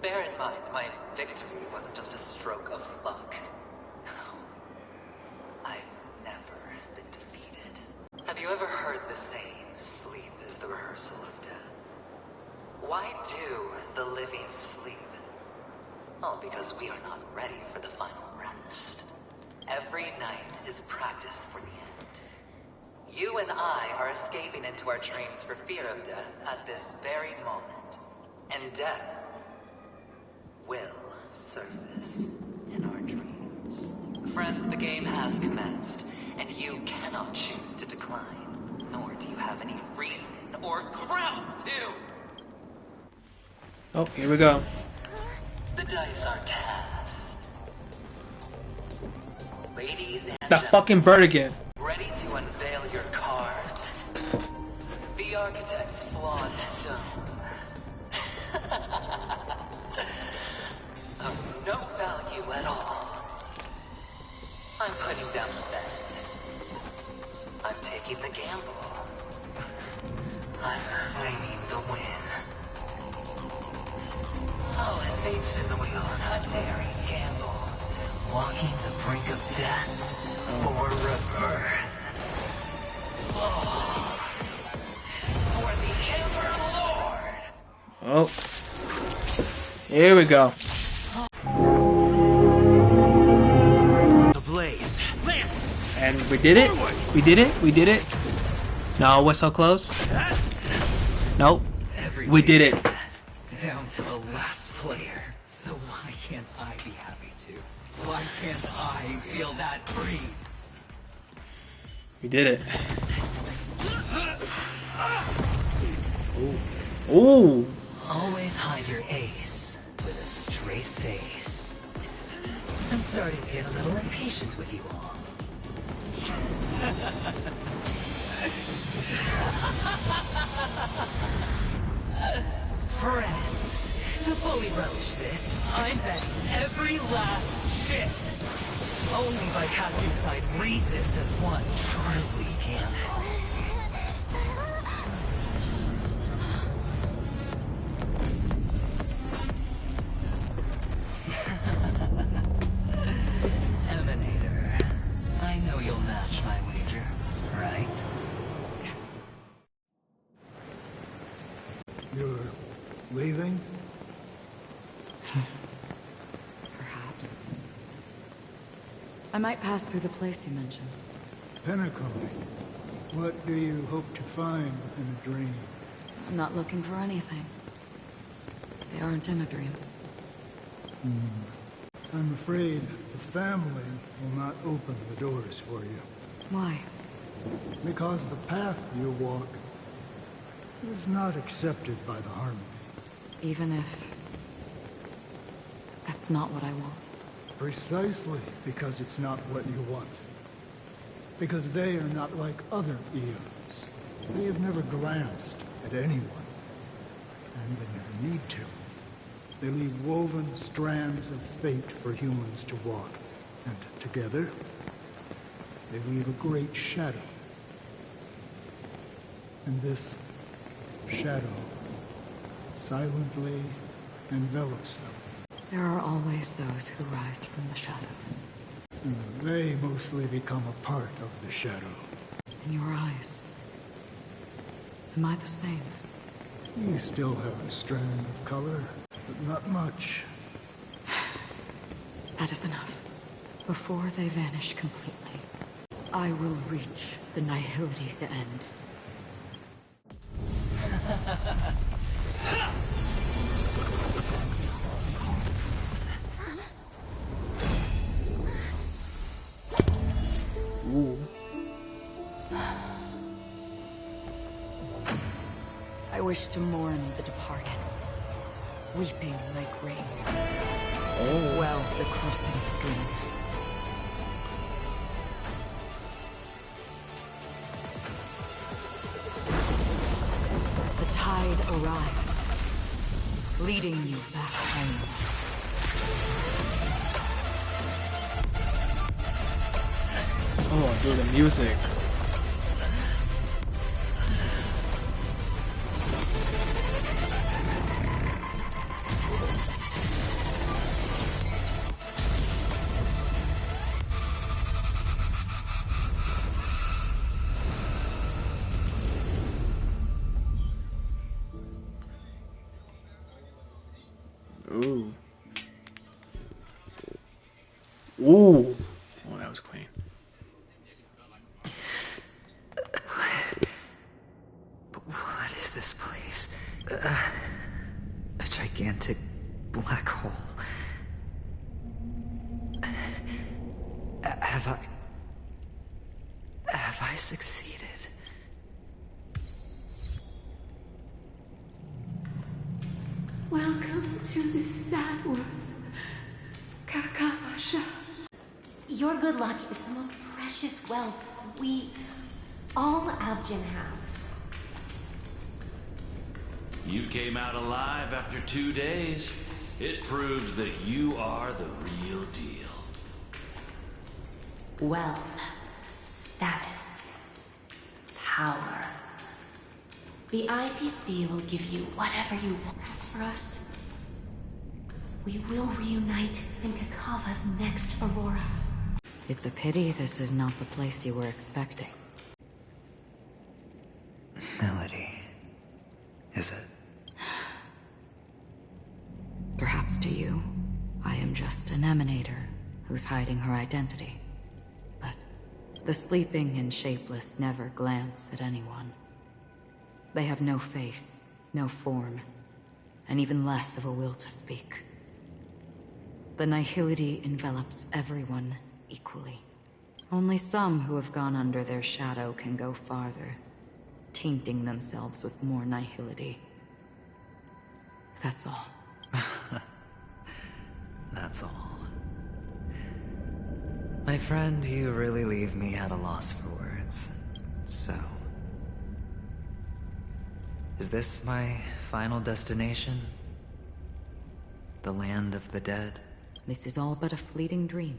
Bear in mind, my victory wasn't just a stroke of luck. I've never been defeated. Have you ever heard the saying, sleep is the rehearsal of death? Why do the living sleep? Oh, because we are not ready for the final rest. Every night is practice for the end. You and I are escaping into our dreams for fear of death at this very moment. And death will surface in our dreams. Friends, the game has commenced, and you cannot choose to decline, nor do you have any reason or grounds to. Oh, here we go. The dice are cast. Ladies and That fucking bird again. ready to unveil your cards? The architect's flawed stone. Of no value at all. I'm putting down the bet. I'm taking the gamble. I'm claiming the win. Oh, and fate's in the wheel. A daring gamble. Walking the brink of death for rebirth. Oh. Here we go. The blaze. Lance. And we did it. We did it. We did it. No, we're so close. Nope. We did it. Down to the last player. So why can't I be happy too? Why can't I feel that free? We did it. Ooh. Ooh. Always hide your ace with a straight face. I'm starting to get a little impatient with you all. Friends, to fully relish this, I'm betting every last chip. Only by casting aside reason does one truly gamble. Emanator, I know you'll match my wager, right? You're leaving? Perhaps. I might pass through the place you mentioned. Penacony. What do you hope to find within a dream? I'm not looking for anything. They aren't in a dream. I'm afraid the family will not open the doors for you. Why? Because the path you walk is not accepted by the Harmony. Even if... that's not what I want. Precisely because it's not what you want. Because they are not like other eons. They have never glanced at anyone. And they never need to. They leave woven strands of fate for humans to walk. And together, they weave a great shadow. And this shadow silently envelops them. There are always those who rise from the shadows. They mostly become a part of the shadow. In your eyes, am I the same? You still have a strand of color, but not much. That is enough. Before they vanish completely, I will reach the nihility's end. Ooh. I wish to mourn the departed, weeping like rain, to swell the crossing stream. As the tide arrives, leading you back home. Oh, dude, the music. Ooh. Ooh. Oh, that was clean. What is this place? A gigantic black hole. Have I succeeded? Welcome to this sad world, Kakavasha. Your good luck is the most precious wealth we, all Avgin, have. You came out alive after 2 days. It proves that you are the real deal. Wealth, status, power. The IPC will give you whatever you want. As for us, we will reunite in Kakava's next Aurora. It's a pity this is not the place you were expecting. Melody. Is it? an emanator who's hiding her identity. But the sleeping and shapeless never glance at anyone. They have no face, no form, and even less of a will to speak. The nihility envelops everyone equally. Only some who have gone under their shadow can go farther, tainting themselves with more nihility. That's all. That's all. My friend, you really leave me at a loss for words. So... is this my final destination? The land of the dead? This is all but a fleeting dream.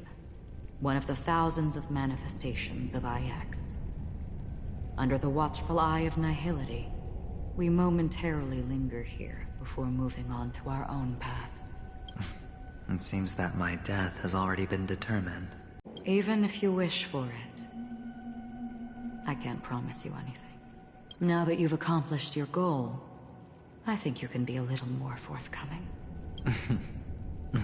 One of the thousands of manifestations of IX. Under the watchful eye of nihility, we momentarily linger here before moving on to our own paths. It seems that my death has already been determined. Even if you wish for it, I can't promise you anything. Now that you've accomplished your goal, I think you can be a little more forthcoming.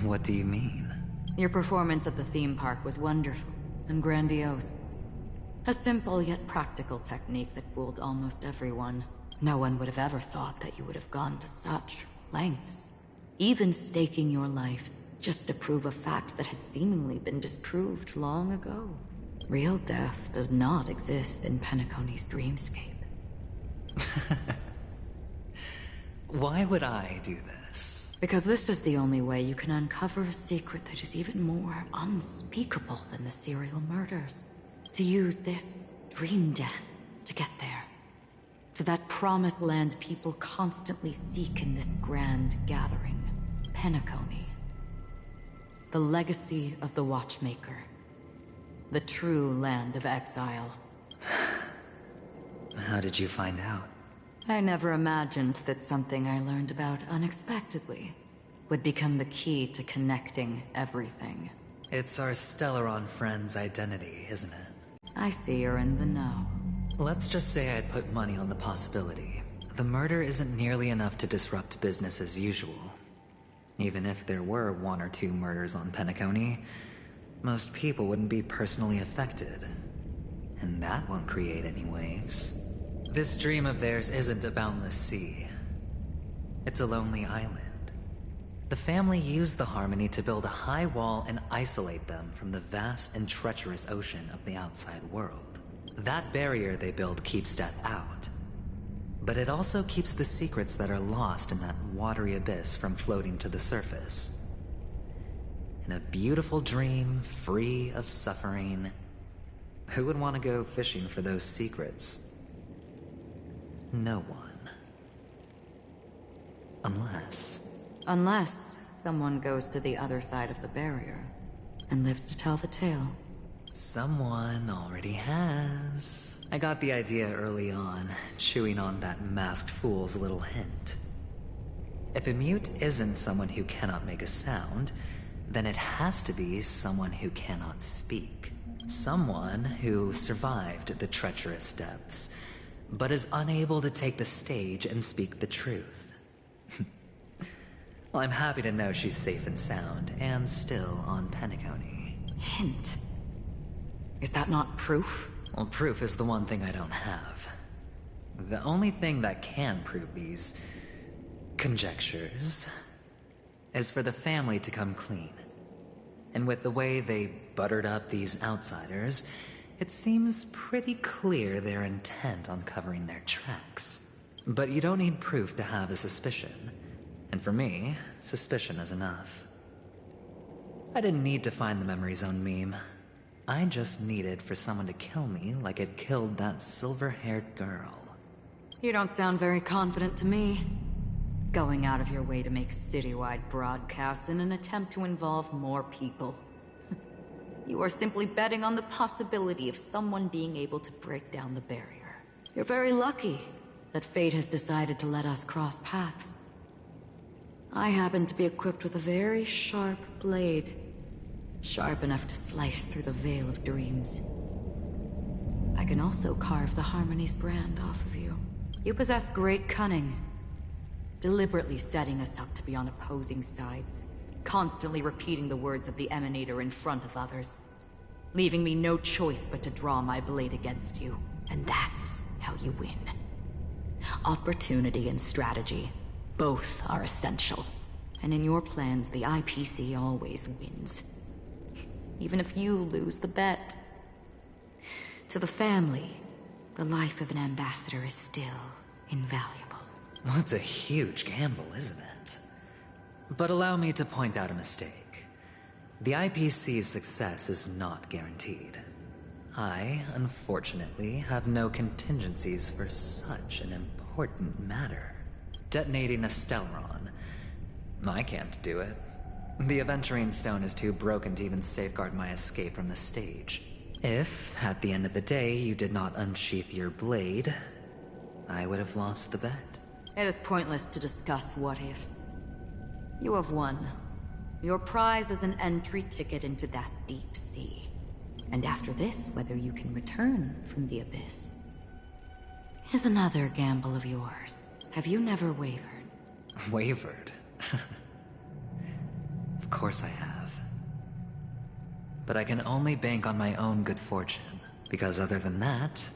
What do you mean? Your performance at the theme park was wonderful and grandiose. A simple yet practical technique that fooled almost everyone. No one would have ever thought that you would have gone to such lengths. Even staking your life just to prove a fact that had seemingly been disproved long ago. Real death does not exist in Penacony's dreamscape. Why would I do this? Because this is the only way you can uncover a secret that is even more unspeakable than the serial murders. To use this dream death to get there. To that promised land people constantly seek in this grand gathering. Penacony. The legacy of the Watchmaker. The true land of exile. How did you find out? I never imagined that something I learned about unexpectedly would become the key to connecting everything. It's our Stellaron friend's identity, isn't it? I see you're in the know. Let's just say I'd put money on the possibility. The murder isn't nearly enough to disrupt business as usual. Even if there were 1 or 2 murders on Penacony, most people wouldn't be personally affected. And that won't create any waves. This dream of theirs isn't a boundless sea. It's a lonely island. The family used the Harmony to build a high wall and isolate them from the vast and treacherous ocean of the outside world. That barrier they build keeps death out. But it also keeps the secrets that are lost in that watery abyss from floating to the surface. In a beautiful dream, free of suffering, who would want to go fishing for those secrets? No one. Unless someone goes to the other side of the barrier and lives to tell the tale. Someone already has. I got the idea early on, chewing on that masked fool's little hint. If a mute isn't someone who cannot make a sound, then it has to be someone who cannot speak. Someone who survived the treacherous depths, but is unable to take the stage and speak the truth. Well, I'm happy to know she's safe and sound, and still on Penacony. Hint? Is that not proof? Well, proof is the one thing I don't have. The only thing that can prove these conjectures is for the family to come clean. And with the way they buttered up these outsiders, it seems pretty clear they're intent on covering their tracks. But you don't need proof to have a suspicion. And for me, suspicion is enough. I didn't need to find the memory zone meme. I just needed for someone to kill me like it killed that silver-haired girl. You don't sound very confident to me. Going out of your way to make citywide broadcasts in an attempt to involve more people. You are simply betting on the possibility of someone being able to break down the barrier. You're very lucky that fate has decided to let us cross paths. I happen to be equipped with a very sharp blade. Sharp enough to slice through the veil of dreams. I can also carve the Harmony's brand off of you. You possess great cunning, deliberately setting us up to be on opposing sides, constantly repeating the words of the Emanator in front of others, leaving me no choice but to draw my blade against you. And that's how you win. Opportunity and strategy, both are essential. And in your plans, the IPC always wins. Even if you lose the bet. To the family, the life of an ambassador is still invaluable. Well, it's a huge gamble, isn't it? But allow me to point out a mistake. The IPC's success is not guaranteed. I, unfortunately, have no contingencies for such an important matter. Detonating a Stellaron. I can't do it. The Aventurine Stone is too broken to even safeguard my escape from the stage. If, at the end of the day, you did not unsheath your blade, I would have lost the bet. It is pointless to discuss what-ifs. You have won. Your prize is an entry ticket into that deep sea. And after this, whether you can return from the abyss is another gamble of yours. Have you never wavered? Wavered? Of course I have. But I can only bank on my own good fortune, because other than that,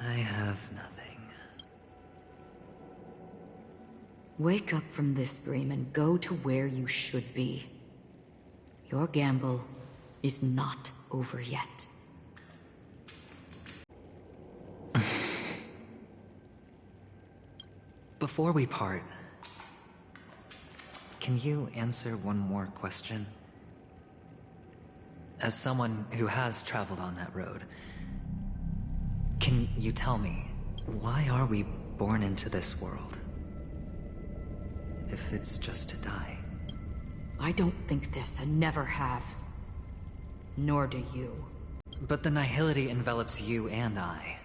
I have nothing. Wake up from this dream and go to where you should be. Your gamble is not over yet. Before we part, can you answer one more question? As someone who has traveled on that road, can you tell me, why are we born into this world? If it's just to die. I don't think this, and never have. Nor do you. But the nihility envelops you and I.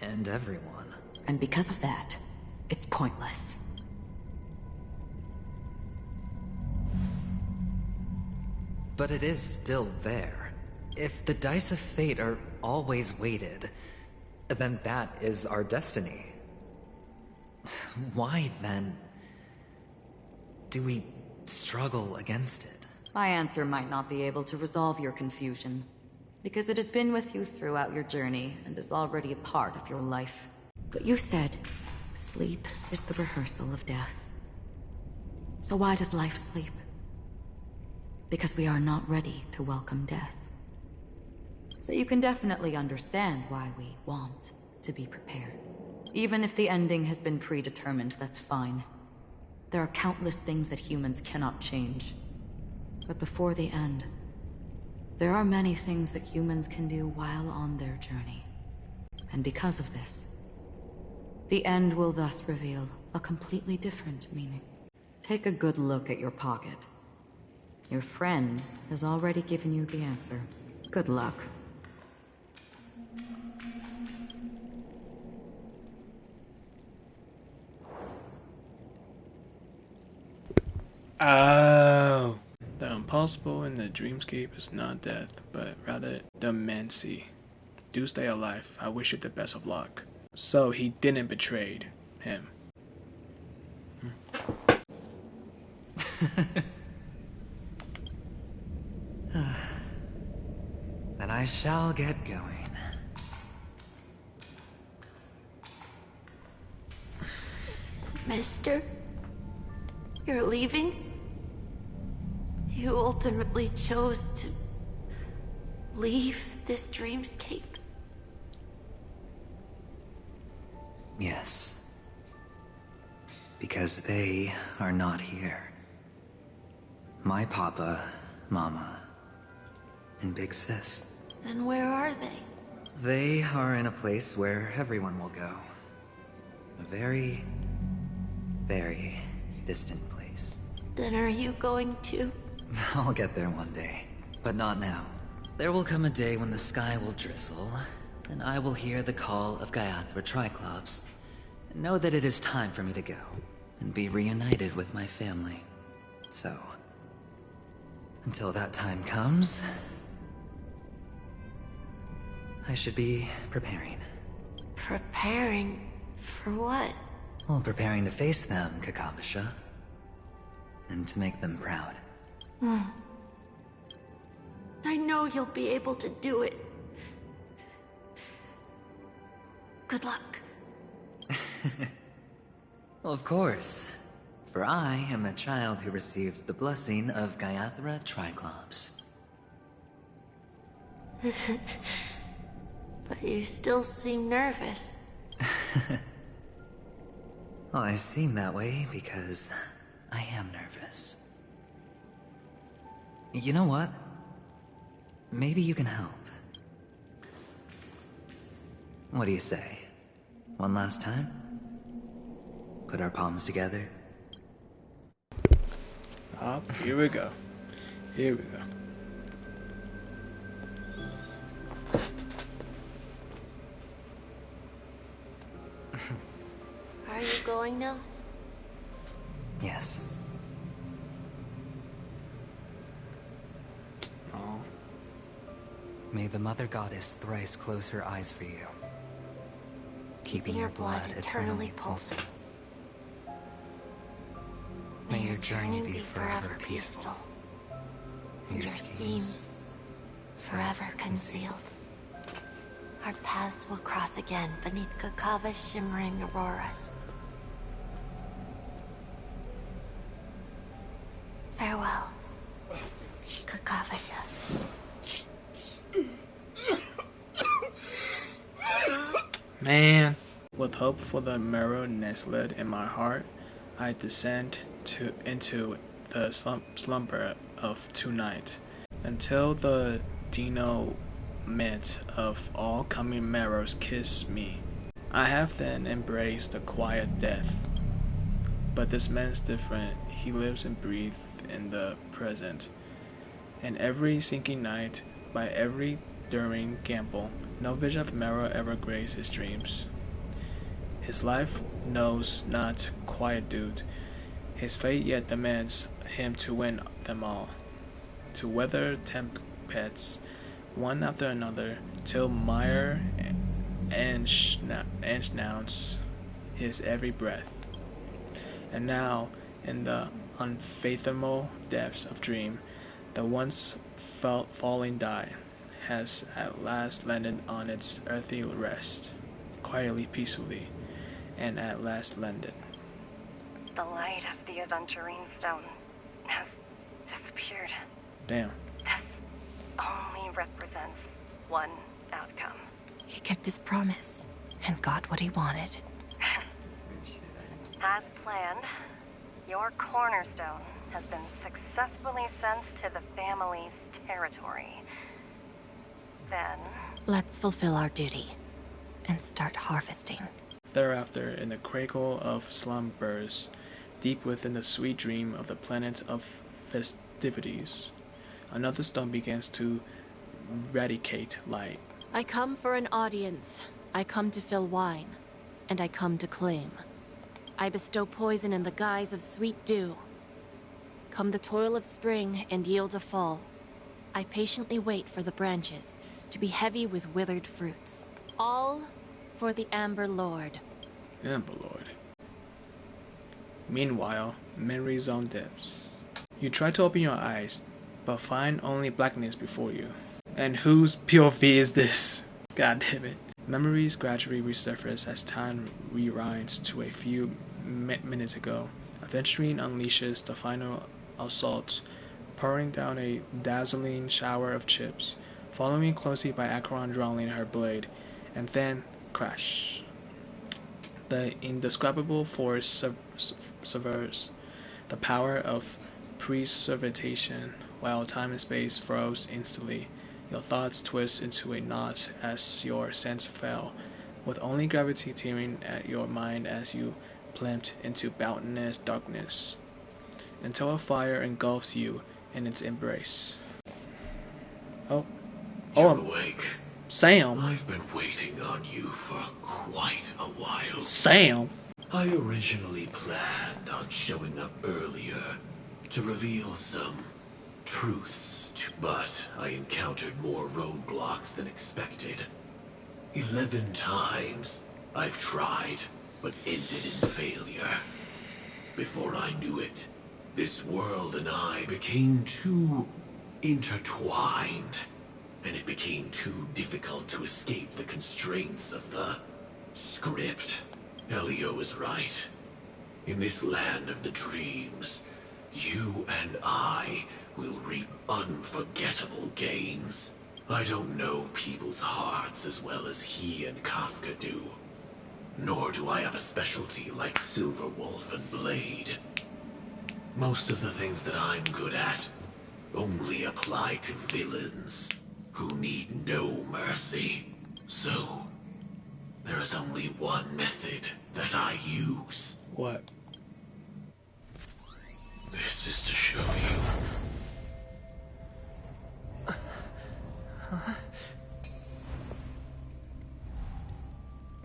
And everyone. And because of that, it's pointless. But it is still there. If the dice of fate are always weighted, then that is our destiny. Why, then, do we struggle against it? My answer might not be able to resolve your confusion, because it has been with you throughout your journey and is already a part of your life. But you said, sleep is the rehearsal of death. So why does life sleep? Because we are not ready to welcome death. So you can definitely understand why we want to be prepared. Even if the ending has been predetermined, that's fine. There are countless things that humans cannot change. But before the end, there are many things that humans can do while on their journey. And because of this, the end will thus reveal a completely different meaning. Take a good look at your pocket. Your friend has already given you the answer. Good luck. Oh. The impossible in the dreamscape is not death, but rather demency. Do stay alive. I wish you the best of luck. So he didn't betray him. Then I shall get going. Mister? You're leaving? You ultimately chose to leave this dreamscape? Yes. Because they are not here. My papa, mama, and big sis. Then where are they? They are in a place where everyone will go. A very, very distant place. Then are you going to? I'll get there one day, but not now. There will come a day when the sky will drizzle, and I will hear the call of Gaiathra Triclops, and know that it is time for me to go, and be reunited with my family. So, until that time comes, I should be preparing. Preparing for what? Well, preparing to face them, Kakavasha. And to make them proud. I know you'll be able to do it. Good luck. Well, of course. For I am a child who received the blessing of Gaiathra Triclops. But you still seem nervous. Well, I seem that way because I am nervous. You know what? Maybe you can help. What do you say? One last time? Put our palms together? Oh, here we go. Here we go. Are you going now? Yes. Oh. May the Mother Goddess thrice close her eyes for you, keeping your blood eternally pulsing. May your journey be forever peaceful, and your schemes forever concealed. Our paths will cross again beneath Kakava's shimmering auroras. Farewell, Kakavasha. Man, with hope for the mirror nestled in my heart, I descend into the slumber of tonight, until the denouement of all coming mirrors kiss me. I have then embraced the quiet death. But this man's different. He lives and breathes in the present. And every sinking night, by every daring gamble, no vision of mirror ever graced his dreams. His life knows not quietude. His fate yet demands him to win them all, to weather tempests one after another, till mire announce his every breath. And now, in the unfathomable depths of dream, the once falling die has at last landed on its earthly rest, quietly, peacefully, and at last landed. The light of the Aventurine Stone has disappeared. Damn. This only represents one outcome. He kept his promise and got what he wanted. As planned, your cornerstone has been successfully sent to the family's territory. Then... Let's fulfill our duty and start harvesting. Thereafter, in the cradle of slumbers, deep within the sweet dream of the planet of festivities, another stone begins to radicate light. I come for an audience. I come to fill wine, and I come to claim. I bestow poison in the guise of sweet dew. Come the toil of spring and yield a fall. I patiently wait for the branches to be heavy with withered fruits. All for the Amber Lord. Amber Lord. Meanwhile, memory zone deaths. You try to open your eyes, but find only blackness before you. And whose POV is this? God damn it. Memories gradually resurface as time rewinds to a few minutes ago. Aventurine unleashes the final assault, pouring down a dazzling shower of chips, following closely by Acheron drawing her blade, and then crash. The indescribable force subverts the power of preservation, while time and space froze instantly. Your thoughts twist into a knot as your sense fell, with only gravity tearing at your mind as you plunged into boundless darkness, until a fire engulfs you in its embrace. You're awake. Sam. I've been waiting on you for quite a while. Sam. I originally planned on showing up earlier to reveal some truths, but I encountered more roadblocks than expected. 11 times I've tried, but ended in failure. Before I knew it, this world and I became too intertwined, and it became too difficult to escape the constraints of the script. Elio is right. In this land of the dreams, you and I will reap unforgettable gains. I don't know people's hearts as well as he and Kafka do. Nor do I have a specialty like Silverwolf and Blade. Most of the things that I'm good at only apply to villains who need no mercy. So, there is only one method that I use. What? This is to show you.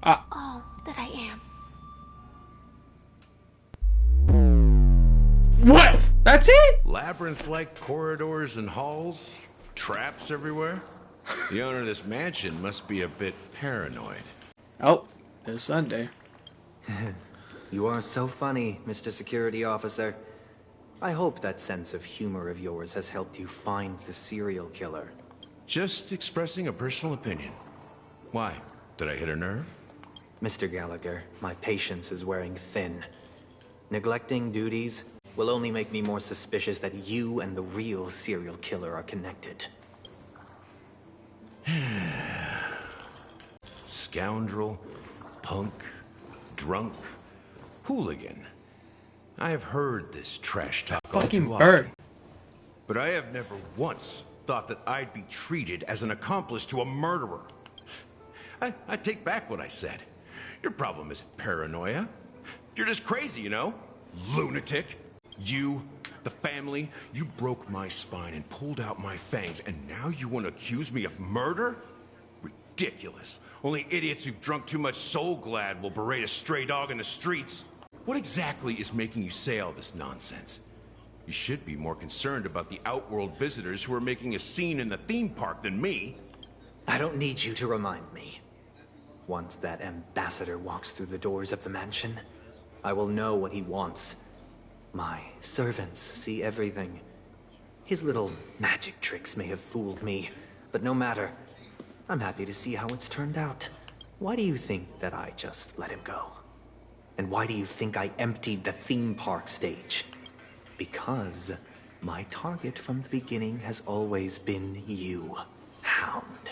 All that I am. What? That's it? Labyrinth-like corridors and halls? Traps everywhere? The owner of this mansion must be a bit paranoid. Oh, it's Sunday. You are so funny, Mr. Security Officer. I hope that sense of humor of yours has helped you find the serial killer. Just expressing a personal opinion. Why? Did I hit a nerve? Mr. Gallagher, my patience is wearing thin. Neglecting duties will only make me more suspicious that you and the real serial killer are connected. Scoundrel, punk, drunk, hooligan. I have heard this trash talk all Fucking too bird. often. But I have never once thought that I'd be treated as an accomplice to a murderer. I take back what I said. Your problem isn't paranoia. You're just crazy, you know? Lunatic. You, the family, you broke my spine and pulled out my fangs, and now you want to accuse me of murder? Ridiculous. Only idiots who've drunk too much Soul Glad will berate a stray dog in the streets. What exactly is making you say all this nonsense? You should be more concerned about the Outworld visitors who are making a scene in the theme park than me. I don't need you to remind me. Once that ambassador walks through the doors of the mansion, I will know what he wants. My servants see everything. His little magic tricks may have fooled me, but no matter. I'm happy to see how it's turned out. Why do you think that I just let him go? And why do you think I emptied the theme park stage? Because my target from the beginning has always been you, Hound.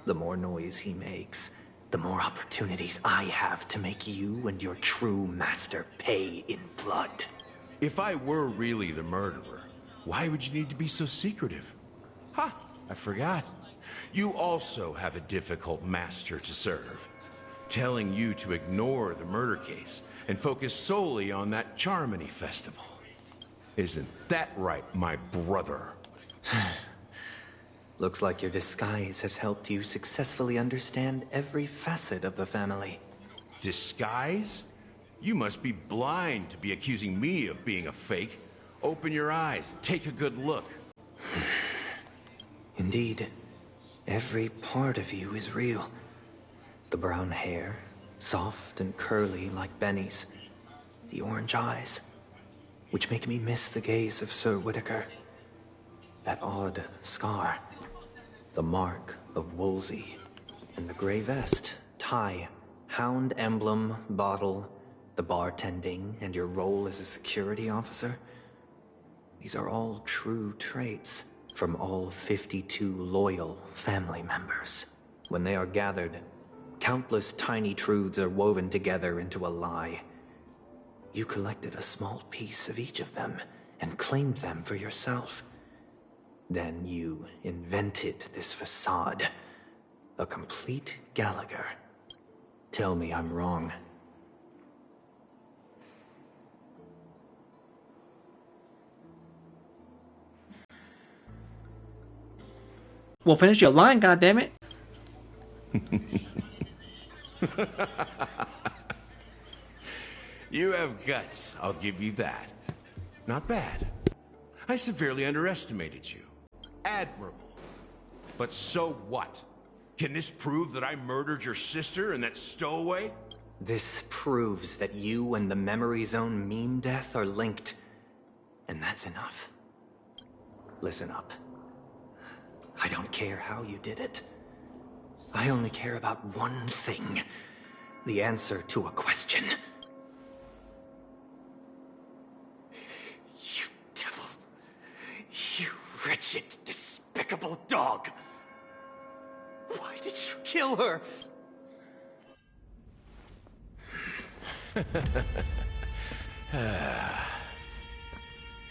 The more noise he makes, the more opportunities I have to make you and your true master pay in blood. If I were really the murderer, why would you need to be so secretive? Ha! I forgot. You also have a difficult master to serve, telling you to ignore the murder case and focus solely on that Charmony festival. Isn't that right, my brother? Looks like your disguise has helped you successfully understand every facet of the family. Disguise? You must be blind to be accusing me of being a fake. Open your eyes, take a good look. Indeed, every part of you is real. The brown hair, soft and curly like Benny's. The orange eyes, which make me miss the gaze of Sir Whitaker. That odd scar, the mark of Wolsey, and the gray vest, tie, hound emblem, bottle, the bartending, and your role as a security officer. These are all true traits from all 52 loyal family members. When they are gathered, countless tiny truths are woven together into a lie. You collected a small piece of each of them and claimed them for yourself. Then you invented this facade. A complete Gallagher. Tell me I'm wrong. Well, finish your line, goddammit. You have guts, I'll give you that. Not bad. I severely underestimated you. Admirable. But so what? Can this prove that I murdered your sister and that stowaway? This proves that you and the Memory Zone meme death are linked. And that's enough. Listen up. I don't care how you did it. I only care about one thing. The answer to a question. You devil. You wretched, despicable dog. Why did you kill her?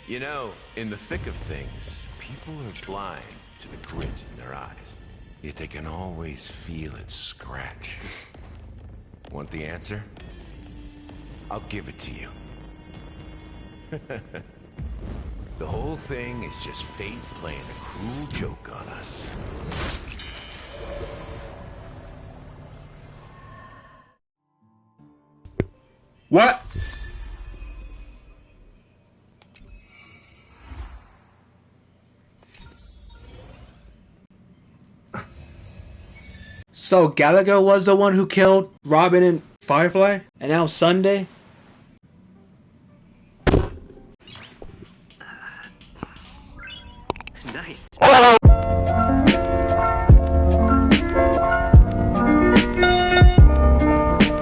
You know, in the thick of things, people are blind to the grit in their eyes. Yet they can always feel it scratch. Want the answer? I'll give it to you. The whole thing is just fate playing a cruel joke on us. What? So Gallagher was the one who killed Robin and Firefly? And now Sunday? Nice.